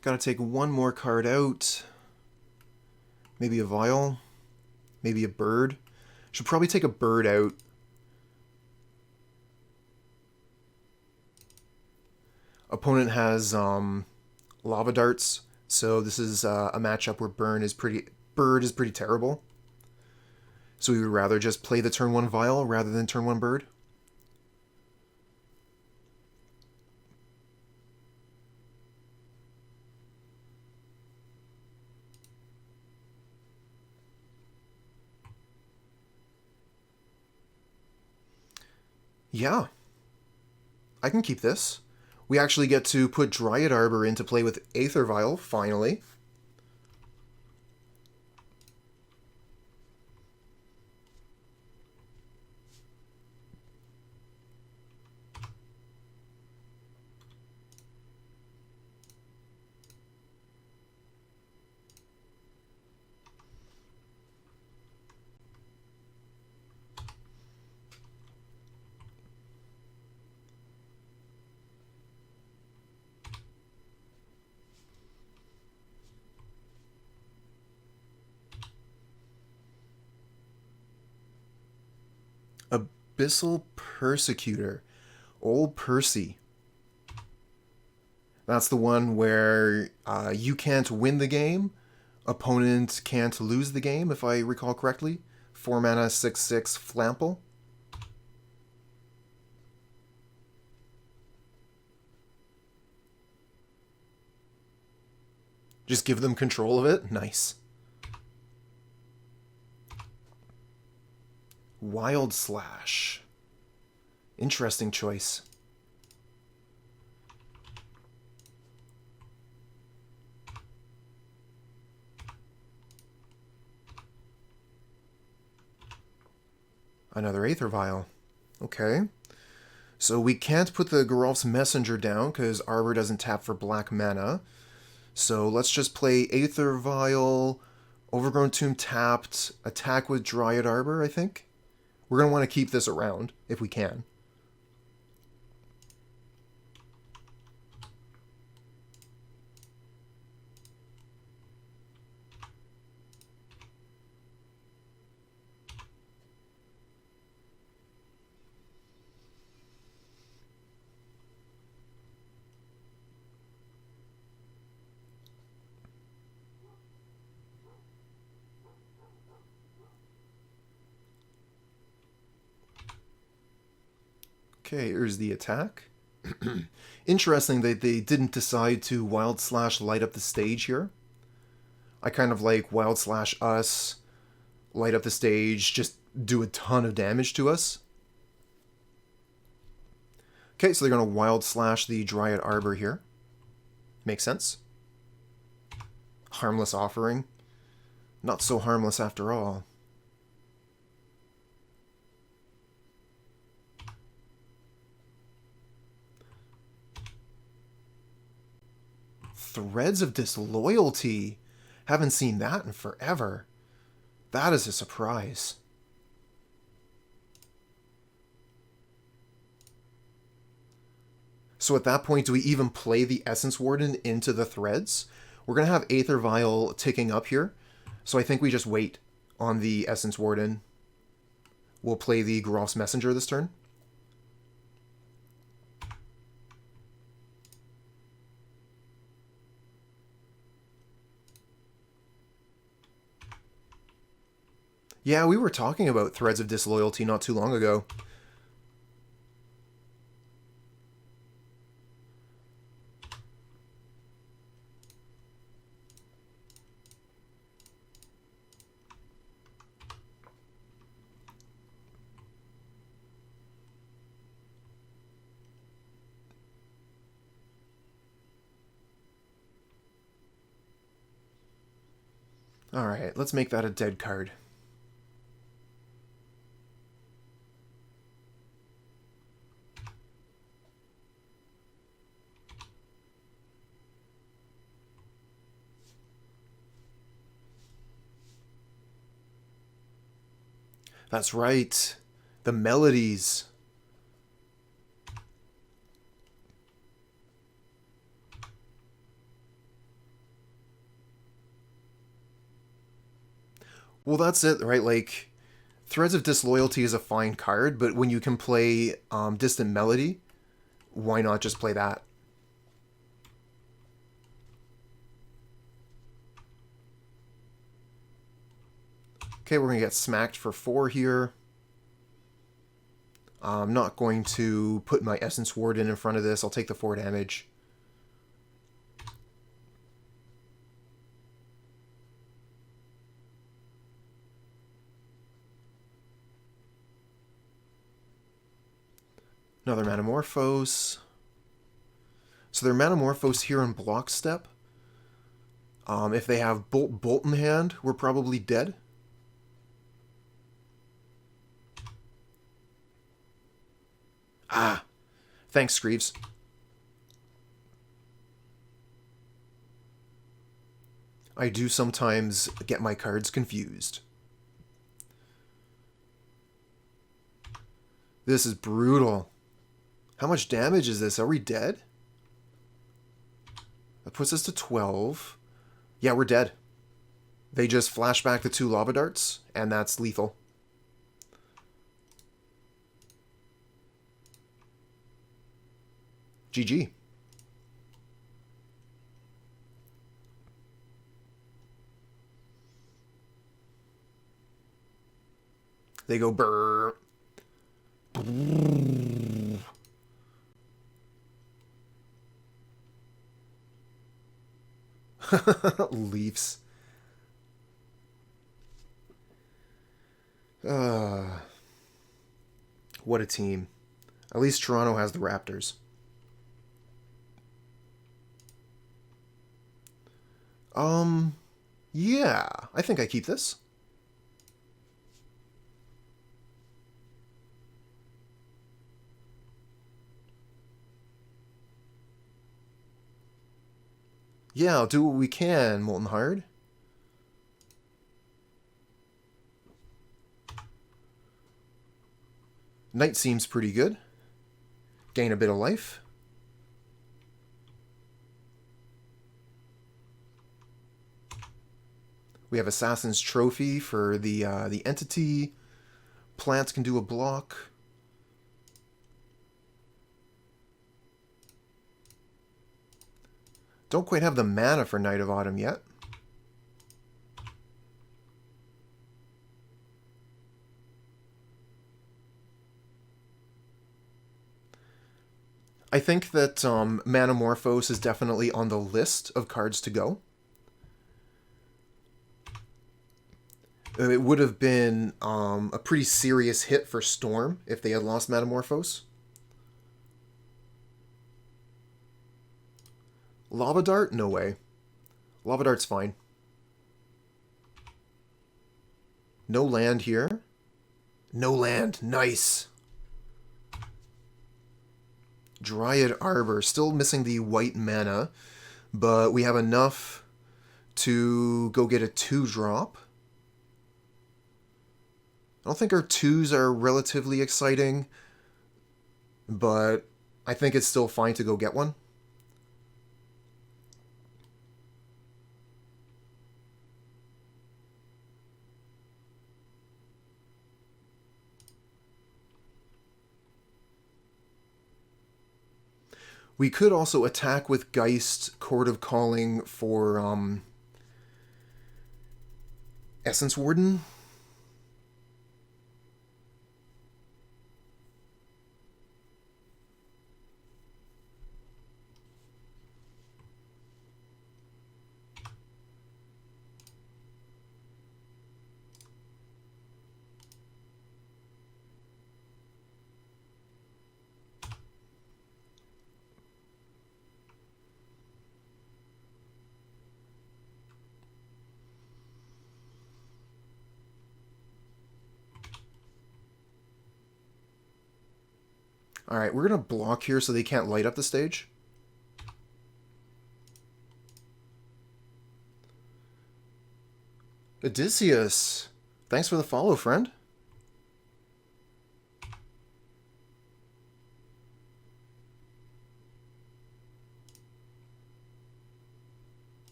Gotta take one more card out. Maybe a vial. Maybe a bird. Should probably take a bird out. Opponent has lava darts, so this is a matchup where bird is pretty terrible. So we would rather just play the turn 1 vial rather than turn 1 bird. Yeah, I can keep this. We actually get to put Dryad Arbor into play with Aether Vial, finally. Abyssal Persecutor. Old Percy. That's the one where you can't win the game, opponent can't lose the game, if I recall correctly. 4 mana, 6/6 Flample. Just give them control of it? Nice. Wild Slash. Interesting choice. Another Aether Vial. Okay. So we can't put the Geralf's Messenger down because Arbor doesn't tap for black mana. So let's just play Aether Vial, Overgrown Tomb tapped, attack with Dryad Arbor, I think. We're going to want to keep this around, if we can. Okay, here's the attack. Interesting that they didn't decide to Wild Slash light up the stage here. I kind of like Wild Slash us, light up the stage, just do a ton of damage to us. Okay, so they're going to Wild Slash the Dryad Arbor here. Makes sense. Harmless offering. Not so harmless after all. Threads of Disloyalty. Haven't seen that in forever. That is a surprise. So at that point, do we even play the Essence Warden into the Threads? We're going to have Aether Vial ticking up here. So I think we just wait on the Essence Warden. We'll play the Geralf's Messenger this turn. Yeah, we were talking about Threads of Disloyalty not too long ago. Alright, let's make that a dead card. That's right. The melodies. Well, that's it, right? Like, Threads of Disloyalty is a fine card, but when you can play Distant Melody, why not just play that? Okay, we're going to get smacked for 4 here. I'm not going to put my Essence Warden in front of this. I'll take the 4 damage. Another Manamorphose. So they're Manamorphose here in block step. If they have Bolt in hand, we're probably dead. Ah! Thanks, Screeves. I do sometimes get my cards confused. This is brutal. How much damage is this? Are we dead? That puts us to 12. Yeah, we're dead. They just flash back the 2 lava darts, and that's lethal. GG. They go brrr. Leafs. What a team. At least Toronto has the Raptors. Yeah, I think I keep this. Yeah, I'll do what we can, Molten Hard. Knight seems pretty good. Gain a bit of life. We have Assassin's Trophy for the entity. Plants can do a block. Don't quite have the mana for Knight of Autumn yet. I think that Manamorphose is definitely on the list of cards to go. It would have been a pretty serious hit for Storm if they had lost Manamorphose. Lava Dart? No way. Lava Dart's fine. No land here. No land. Nice. Dryad Arbor. Still missing the white mana, but we have enough to go get a 2-drop. I don't think our 2s are relatively exciting, but I think it's still fine to go get one. We could also attack with Geist, Chord of Calling for Essence Warden. Alright, we're going to block here so they can't light up the stage. Odysseus! Thanks for the follow, friend.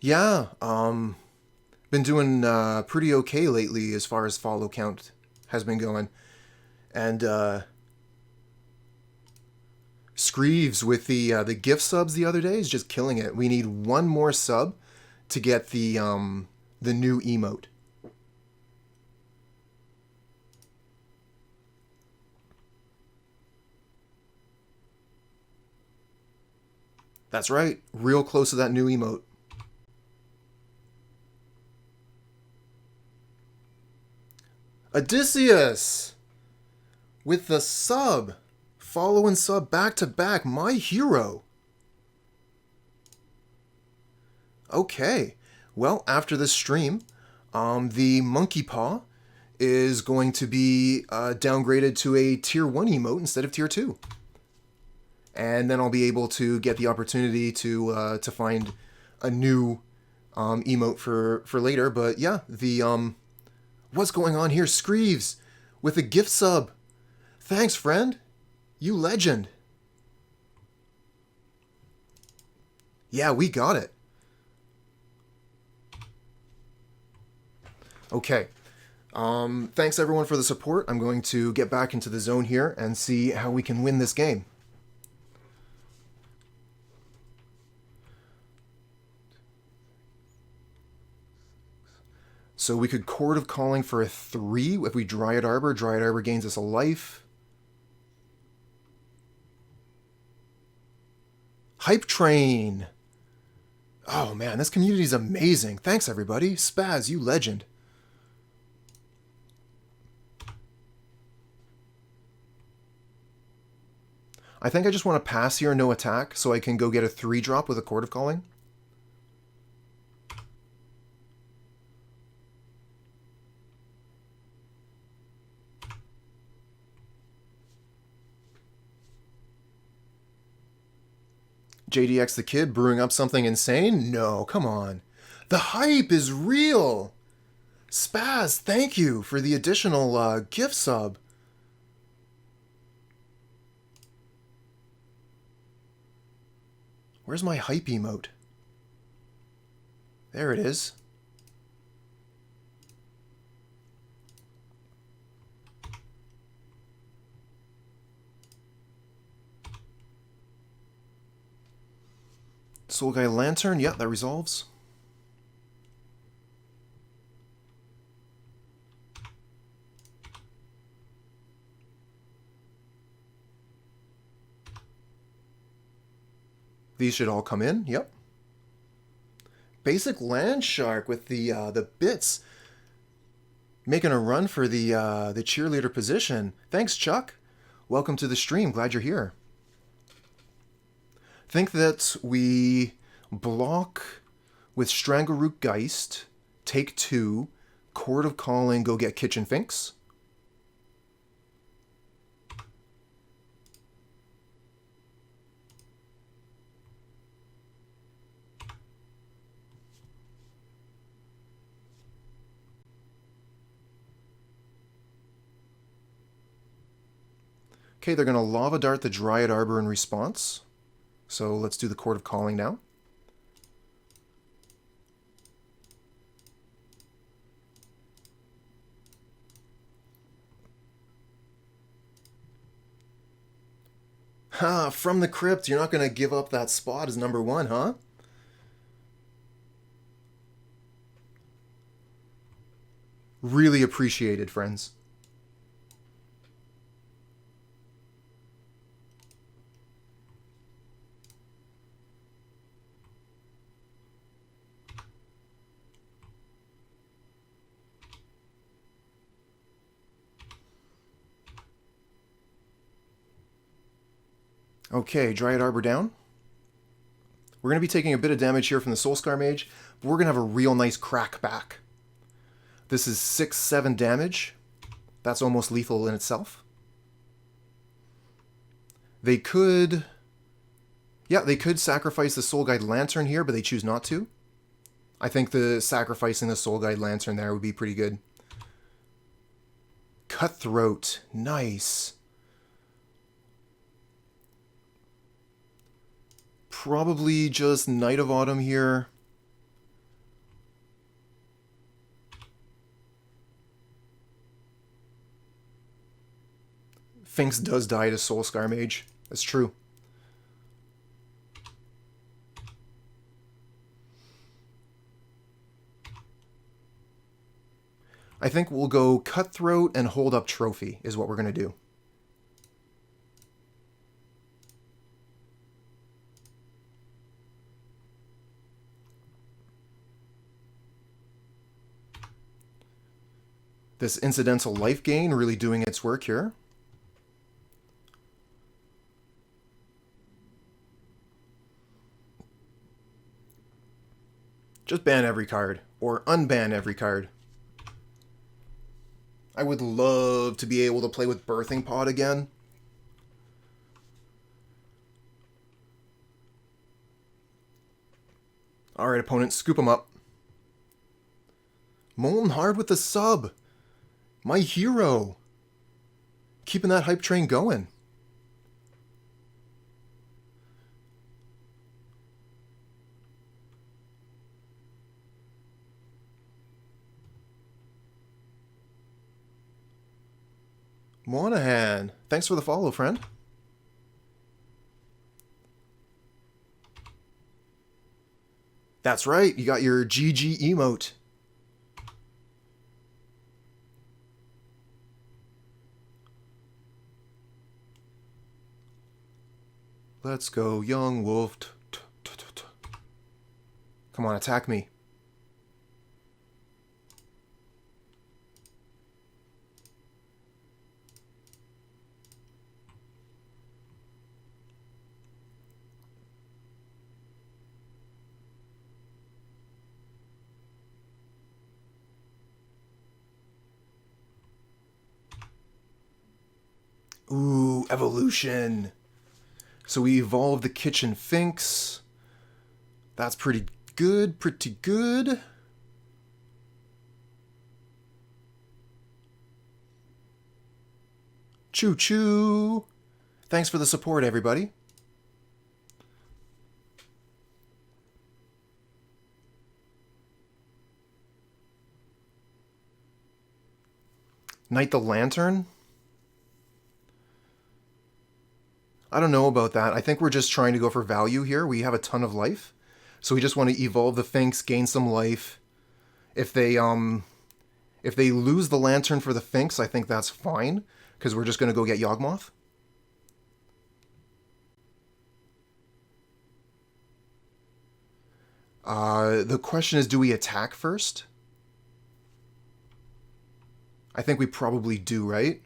Yeah, been doing pretty okay lately as far as follow count has been going. And Screeves with the gift subs the other day is just killing it. We need one more sub to get the new emote. That's right, real close to that new emote. Odysseus! With the sub. Follow and sub back to back. My hero. Okay. Well, after this stream, the Monkey Paw is going to be downgraded to a Tier 1 emote instead of Tier 2. And then I'll be able to get the opportunity to find a new emote for later. But yeah, the... What's going on here? Screeves with a gift sub. Thanks, friend. You legend. Yeah, we got it. Okay. Thanks, everyone, for the support. I'm going to get back into the zone here and see how we can win this game. So we could Chord of Calling for a 3 if we Dryad Arbor. Dryad Arbor gains us a life. Hype Train. Oh man, this community is amazing. Thanks everybody. Spaz, you legend. I think I just want to pass here, no attack, so I can go get a 3-drop with a Chord of Calling. JDX the Kid brewing up something insane? No, come on. The hype is real! Spaz, thank you for the additional gift sub. Where's my hype emote? There it is. Soul Guy Lantern, yeah, that resolves. These should all come in. Yep. Basic Land Shark with the bits. Making a run for the cheerleader position. Thanks, Chuck. Welcome to the stream. Glad you're here. Think that we block with Strangleroot Geist, take 2, Chord of Calling, go get Kitchen Finks. Okay, they're going to Lava Dart the Dryad Arbor in response. So let's do the Chord of Calling now. Ha, from the crypt, you're not going to give up that spot as number 1, huh? Really appreciated, friends. Okay, Dryad Arbor down. We're going to be taking a bit of damage here from the Soulscar Mage, but we're going to have a real nice crack back. This is 6-7 damage. That's almost lethal in itself. They could... Yeah, they could sacrifice the Soul Guide Lantern here, but they choose not to. I think sacrificing the Soul Guide Lantern there would be pretty good. Cutthroat. Nice. Probably just Knight of Autumn here. Finks does die to Soulscar Mage. That's true. I think we'll go Cutthroat and hold up Trophy is what we're going to do. This incidental life gain really doing its work here. Just ban every card, or unban every card. I would love to be able to play with Birthing Pod again. Alright, opponent, scoop him up. Molten Hard with the sub. My hero. Keeping that hype train going. Monahan, thanks for the follow, friend. That's right, you got your GG emote. Let's go, young wolf. Come on, attack me. Ooh, evolution. So we evolved the Kitchen Finks. That's pretty good, pretty good. Choo choo. Thanks for the support, everybody. Knight the Lantern? I don't know about that. I think we're just trying to go for value here. We have a ton of life. So we just want to evolve the Finks, gain some life. If they lose the Lantern for the Finks, I think that's fine. Because we're just going to go get Yawgmoth. The question is, do we attack first? I think we probably do, right?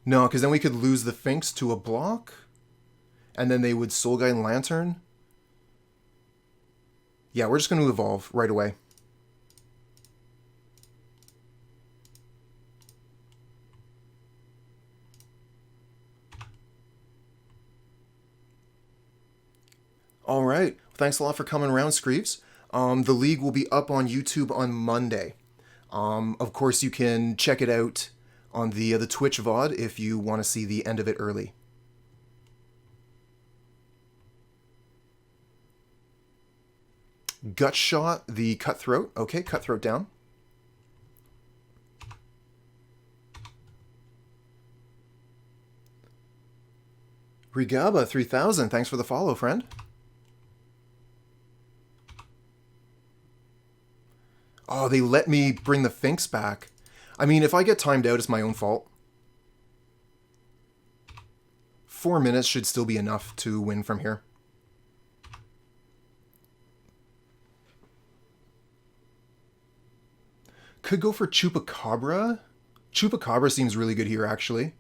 No, because then we could lose the Finks to a block, and then they would Soul Guide and Lantern. Yeah, we're just going to evolve right away. All right. Thanks a lot for coming around, Screeves. The league will be up on YouTube on Monday. Of course, you can check it out on the Twitch VOD if you want to see the end of it early. Gut Shot, the Cutthroat. Okay, Cutthroat down. Rigaba 3000, thanks for the follow, friend. Oh, they let me bring the Finks back. I mean, if I get timed out, it's my own fault. 4 minutes should still be enough to win from here. Could go for Chupacabra. Chupacabra seems really good here, actually.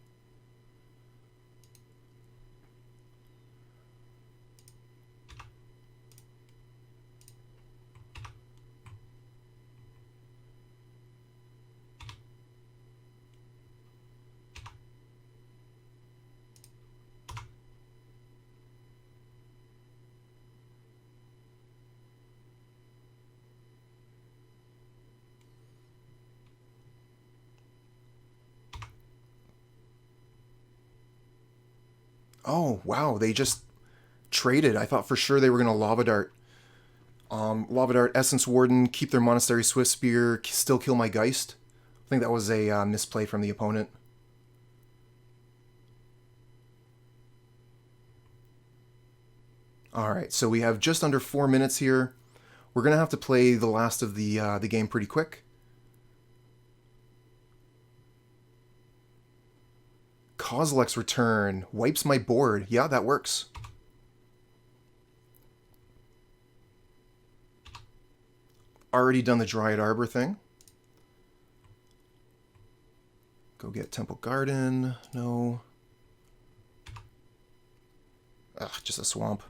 Oh, wow, they just traded. I thought for sure they were going to Lava Dart. Lava Dart, Essence Warden, keep their Monastery Swift Spear, still kill my Geist. I think that was a misplay from the opponent. Alright, so we have just under 4 minutes here. We're going to have to play the last of the game pretty quick. Kozilek's Return wipes my board. Yeah, that works. Already done the Dryad Arbor thing. Go get Temple Garden. No. Ugh, just a swamp.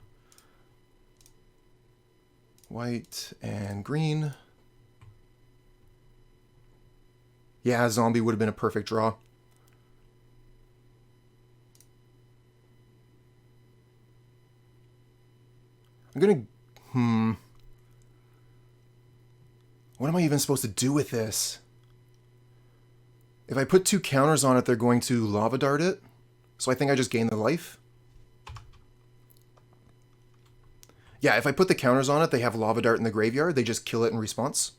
White and green. Yeah, zombie would have been a perfect draw. I'm gonna... What am I even supposed to do with this? If I put 2 counters on it, they're going to Lava Dart it. So I think I just gain the life. Yeah, if I put the counters on it, they have Lava Dart in the graveyard. They just kill it in response.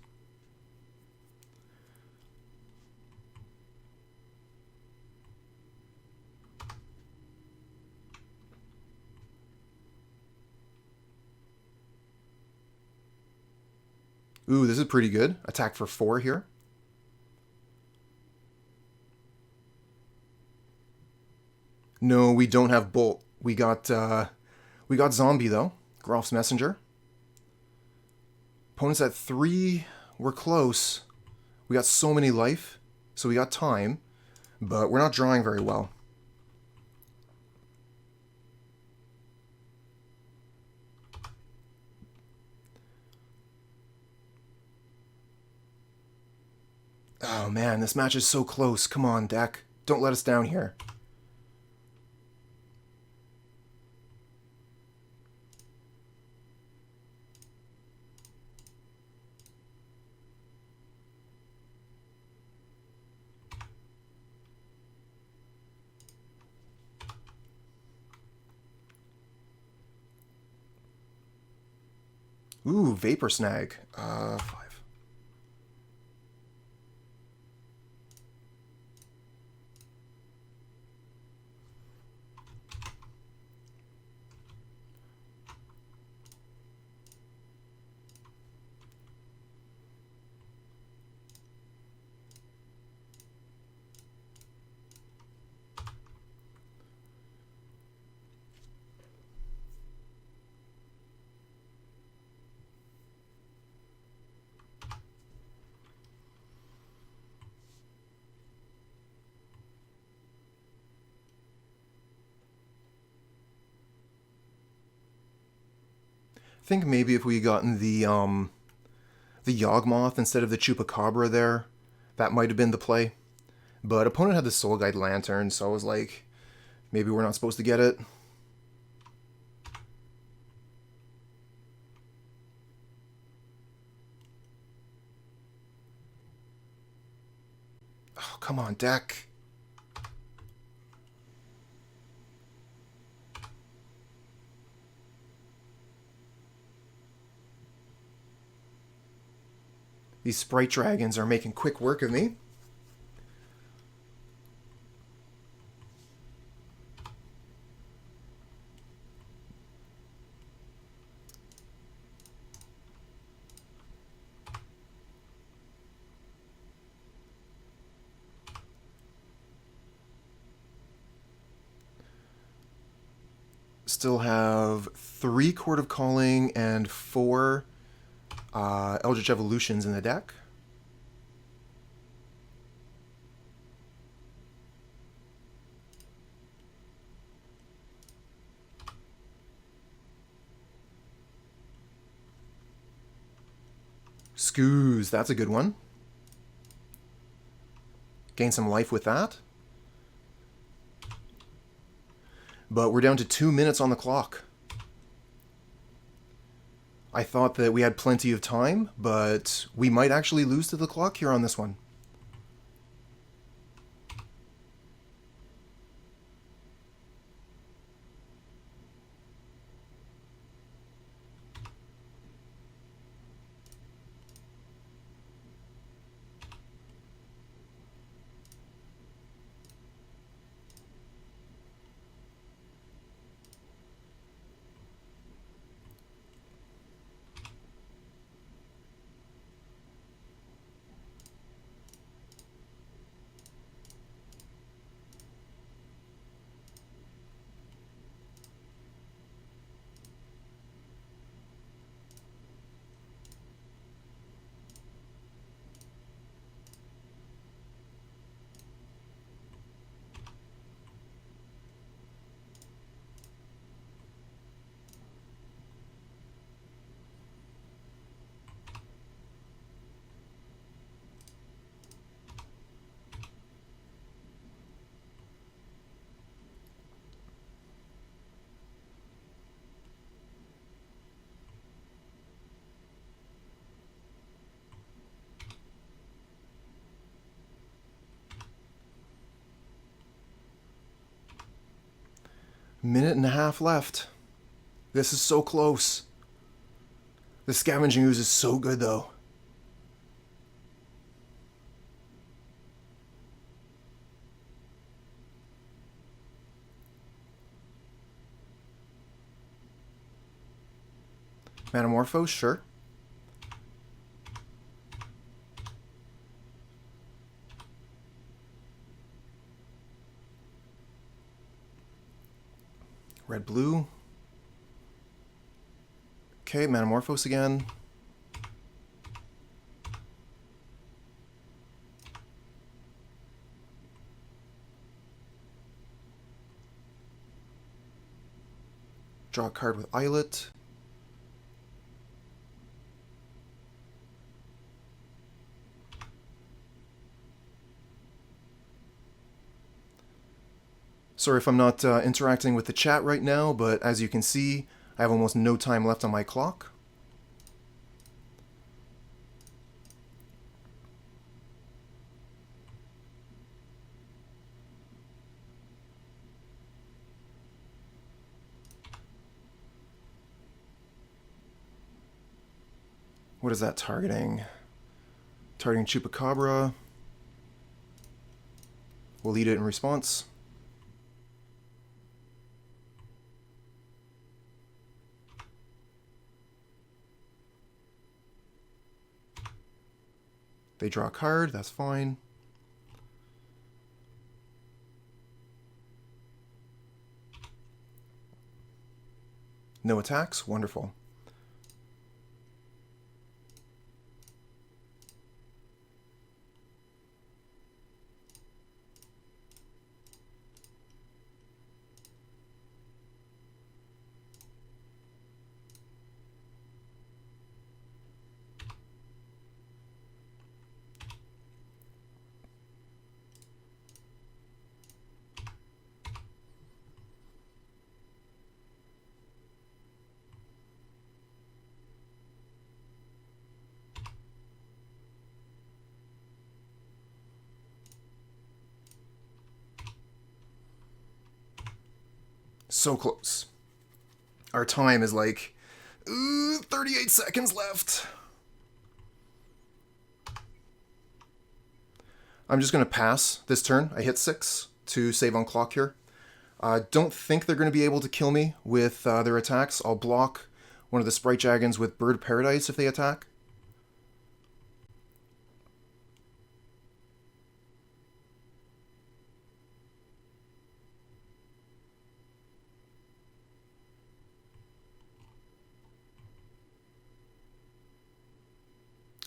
Ooh, this is pretty good. Attack for 4 here. No, we don't have Bolt. We got Zombie, though. Geralf's Messenger. Opponent's at 3. We're close. We got so many life, so we got time, but we're not drawing very well. Oh man, this match is so close. Come on, deck. Don't let us down here. Ooh, Vapor Snag. 5. think maybe if we gotten the Yawgmoth instead of the Chupacabra there, that might have been the play. But opponent had the Soul Guide Lantern, so I was like, maybe we're not supposed to get it. Oh, come on, deck. These Sprite Dragons are making quick work of me. Still have 3 Chord of Calling and 4 Eldritch Evolutions in the deck. Scooze, that's a good one. Gain some life with that. But we're down to 2 minutes on the clock. I thought that we had plenty of time, but we might actually lose to the clock here on this one. Minute and a half left. This is so close. The Scavenging Ooze is so good, though. Metamorphose, sure. Red, blue. Okay, Metamorphose again. Draw a card with Islet. Sorry if I'm not interacting with the chat right now, but as you can see, I have almost no time left on my clock. What is that targeting? Targeting Chupacabra. We'll eat it in response. They draw a card, that's fine. No attacks, wonderful. So close. Our time is like 38 seconds left. I'm just going to pass this turn. I hit 6 to save on clock here. Don't think they're going to be able to kill me with their attacks. I'll block one of the Sprite Dragons with Bird of Paradise if they attack.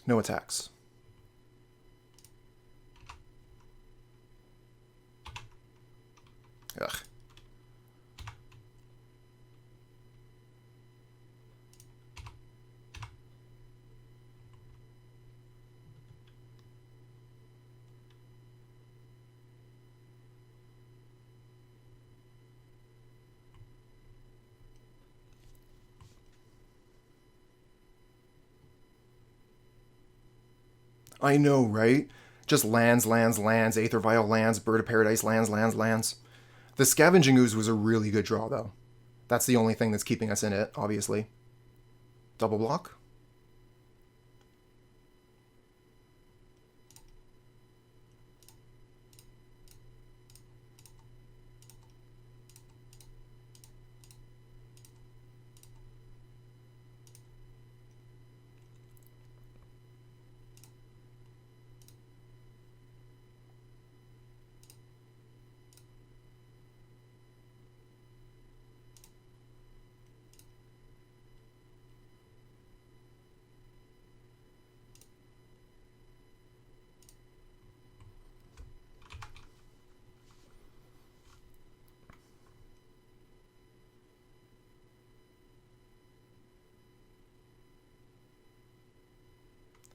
No attacks. Ugh. I know, right? Just lands, Aether Vial lands, Bird of Paradise lands. The Scavenging Ooze was a really good draw, though. That's the only thing that's keeping us in it, obviously. Double block.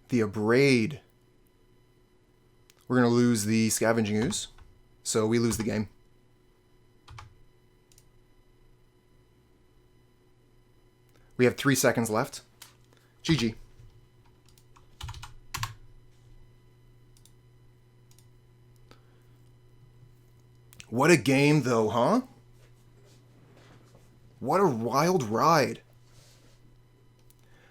The Abrade. We're going to lose the Scavenging Ooze, so we lose the game. We have 3 seconds left. GG. What a game, though, huh? What a wild ride.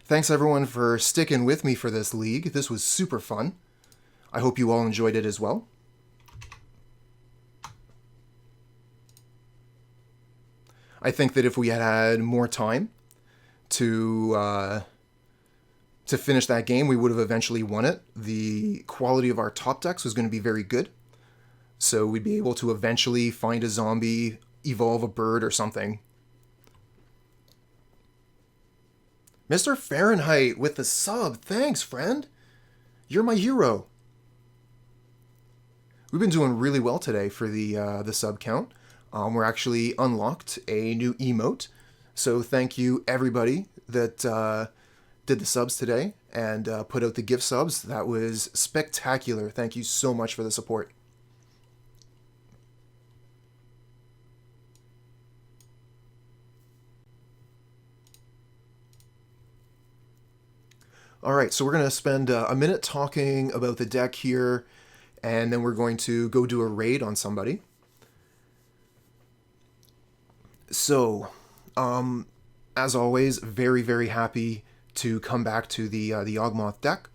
Thanks, everyone, for sticking with me for this league. This was super fun. I hope you all enjoyed it as well. I think that if we had had more time to finish that game, we would have eventually won it. The quality of our top decks was going to be very good. So we'd be able to eventually find a zombie, evolve a bird or something. Mr. Fahrenheit with the sub. Thanks, friend. You're my hero. We've been doing really well today for the sub count. We're actually unlocked a new emote. So thank you, everybody that did the subs today and put out the gift subs. That was spectacular. Thank you so much for the support. All right, so we're going to spend a minute talking about the deck here, and then we're going to go do a raid on somebody. So, as always, very, very happy to come back to the Yawgmoth deck.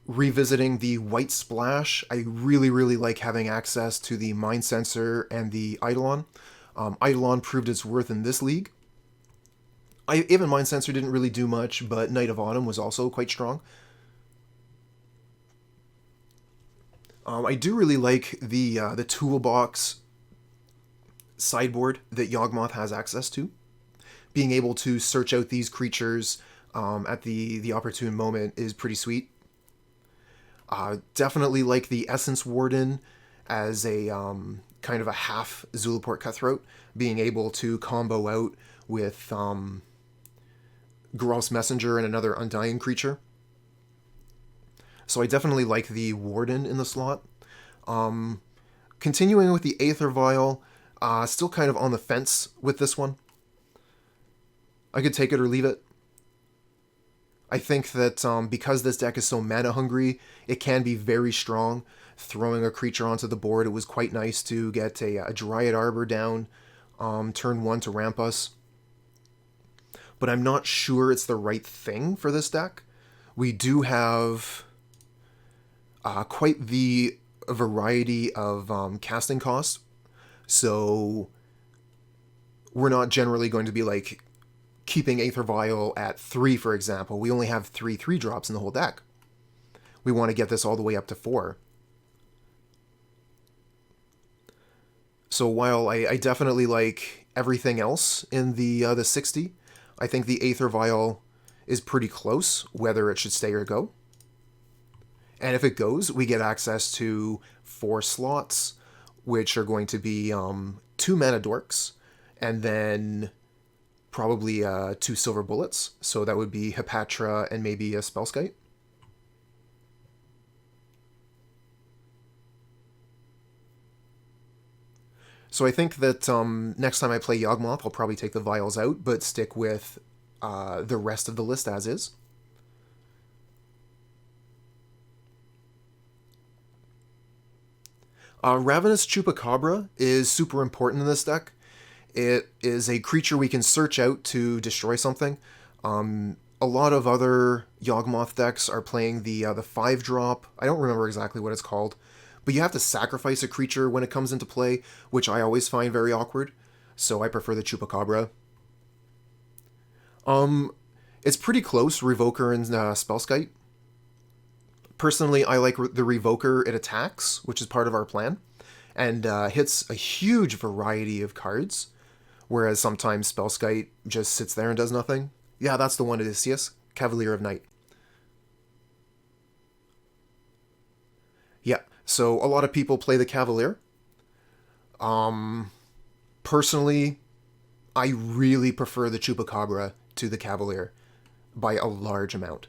Revisiting the White Splash, I really, really like having access to the Mindcensor and the Eidolon. Eidolon proved its worth in this league. Aven Mindcensor didn't really do much, but Knight of Autumn was also quite strong. I do really like the toolbox sideboard that Yawgmoth has access to. Being able to search out these creatures at the opportune moment is pretty sweet. Definitely like the Essence Warden as a kind of a half Zulaport Cutthroat, being able to combo out with Geralf's Messenger and another Undying creature. So I definitely like the Warden in the slot. Continuing with the Aether Vial, still kind of on the fence with this one. I could take it or leave it. I think that because this deck is so mana hungry, it can be very strong. throwing a creature onto the board. It was quite nice to get a Dryad Arbor down turn 1 to ramp us. But I'm not sure it's the right thing for this deck. We do have quite the variety of casting costs, so we're not generally going to be like keeping Aether Vial at 3, for example. We only have 3 3-drops in the whole deck. We want to get this all the way up to 4. So while I definitely like everything else in the 60, I think the Aether Vial is pretty close, whether it should stay or go. And if it goes, we get access to 4 slots, which are going to be 2 mana dorks, and then probably 2 silver bullets. So that would be Hepatra and maybe a Spellskite. So I think that next time I play Yawgmoth, I'll probably take the vials out, but stick with the rest of the list as is. Ravenous Chupacabra is super important in this deck. It is a creature we can search out to destroy something. A lot of other Yawgmoth decks are playing the 5-drop. I don't remember exactly what it's called, but you have to sacrifice a creature when it comes into play, which I always find very awkward, so I prefer the Chupacabra. It's pretty close, Revoker and Spellskite. Personally, I like the Revoker. It attacks, which is part of our plan, and hits a huge variety of cards, whereas sometimes Spellskite just sits there and does nothing. Yeah, that's the one, Odysseus, Cavalier of Night. Yeah, so a lot of people play the Cavalier. Personally, I really prefer the Chupacabra to the Cavalier by a large amount.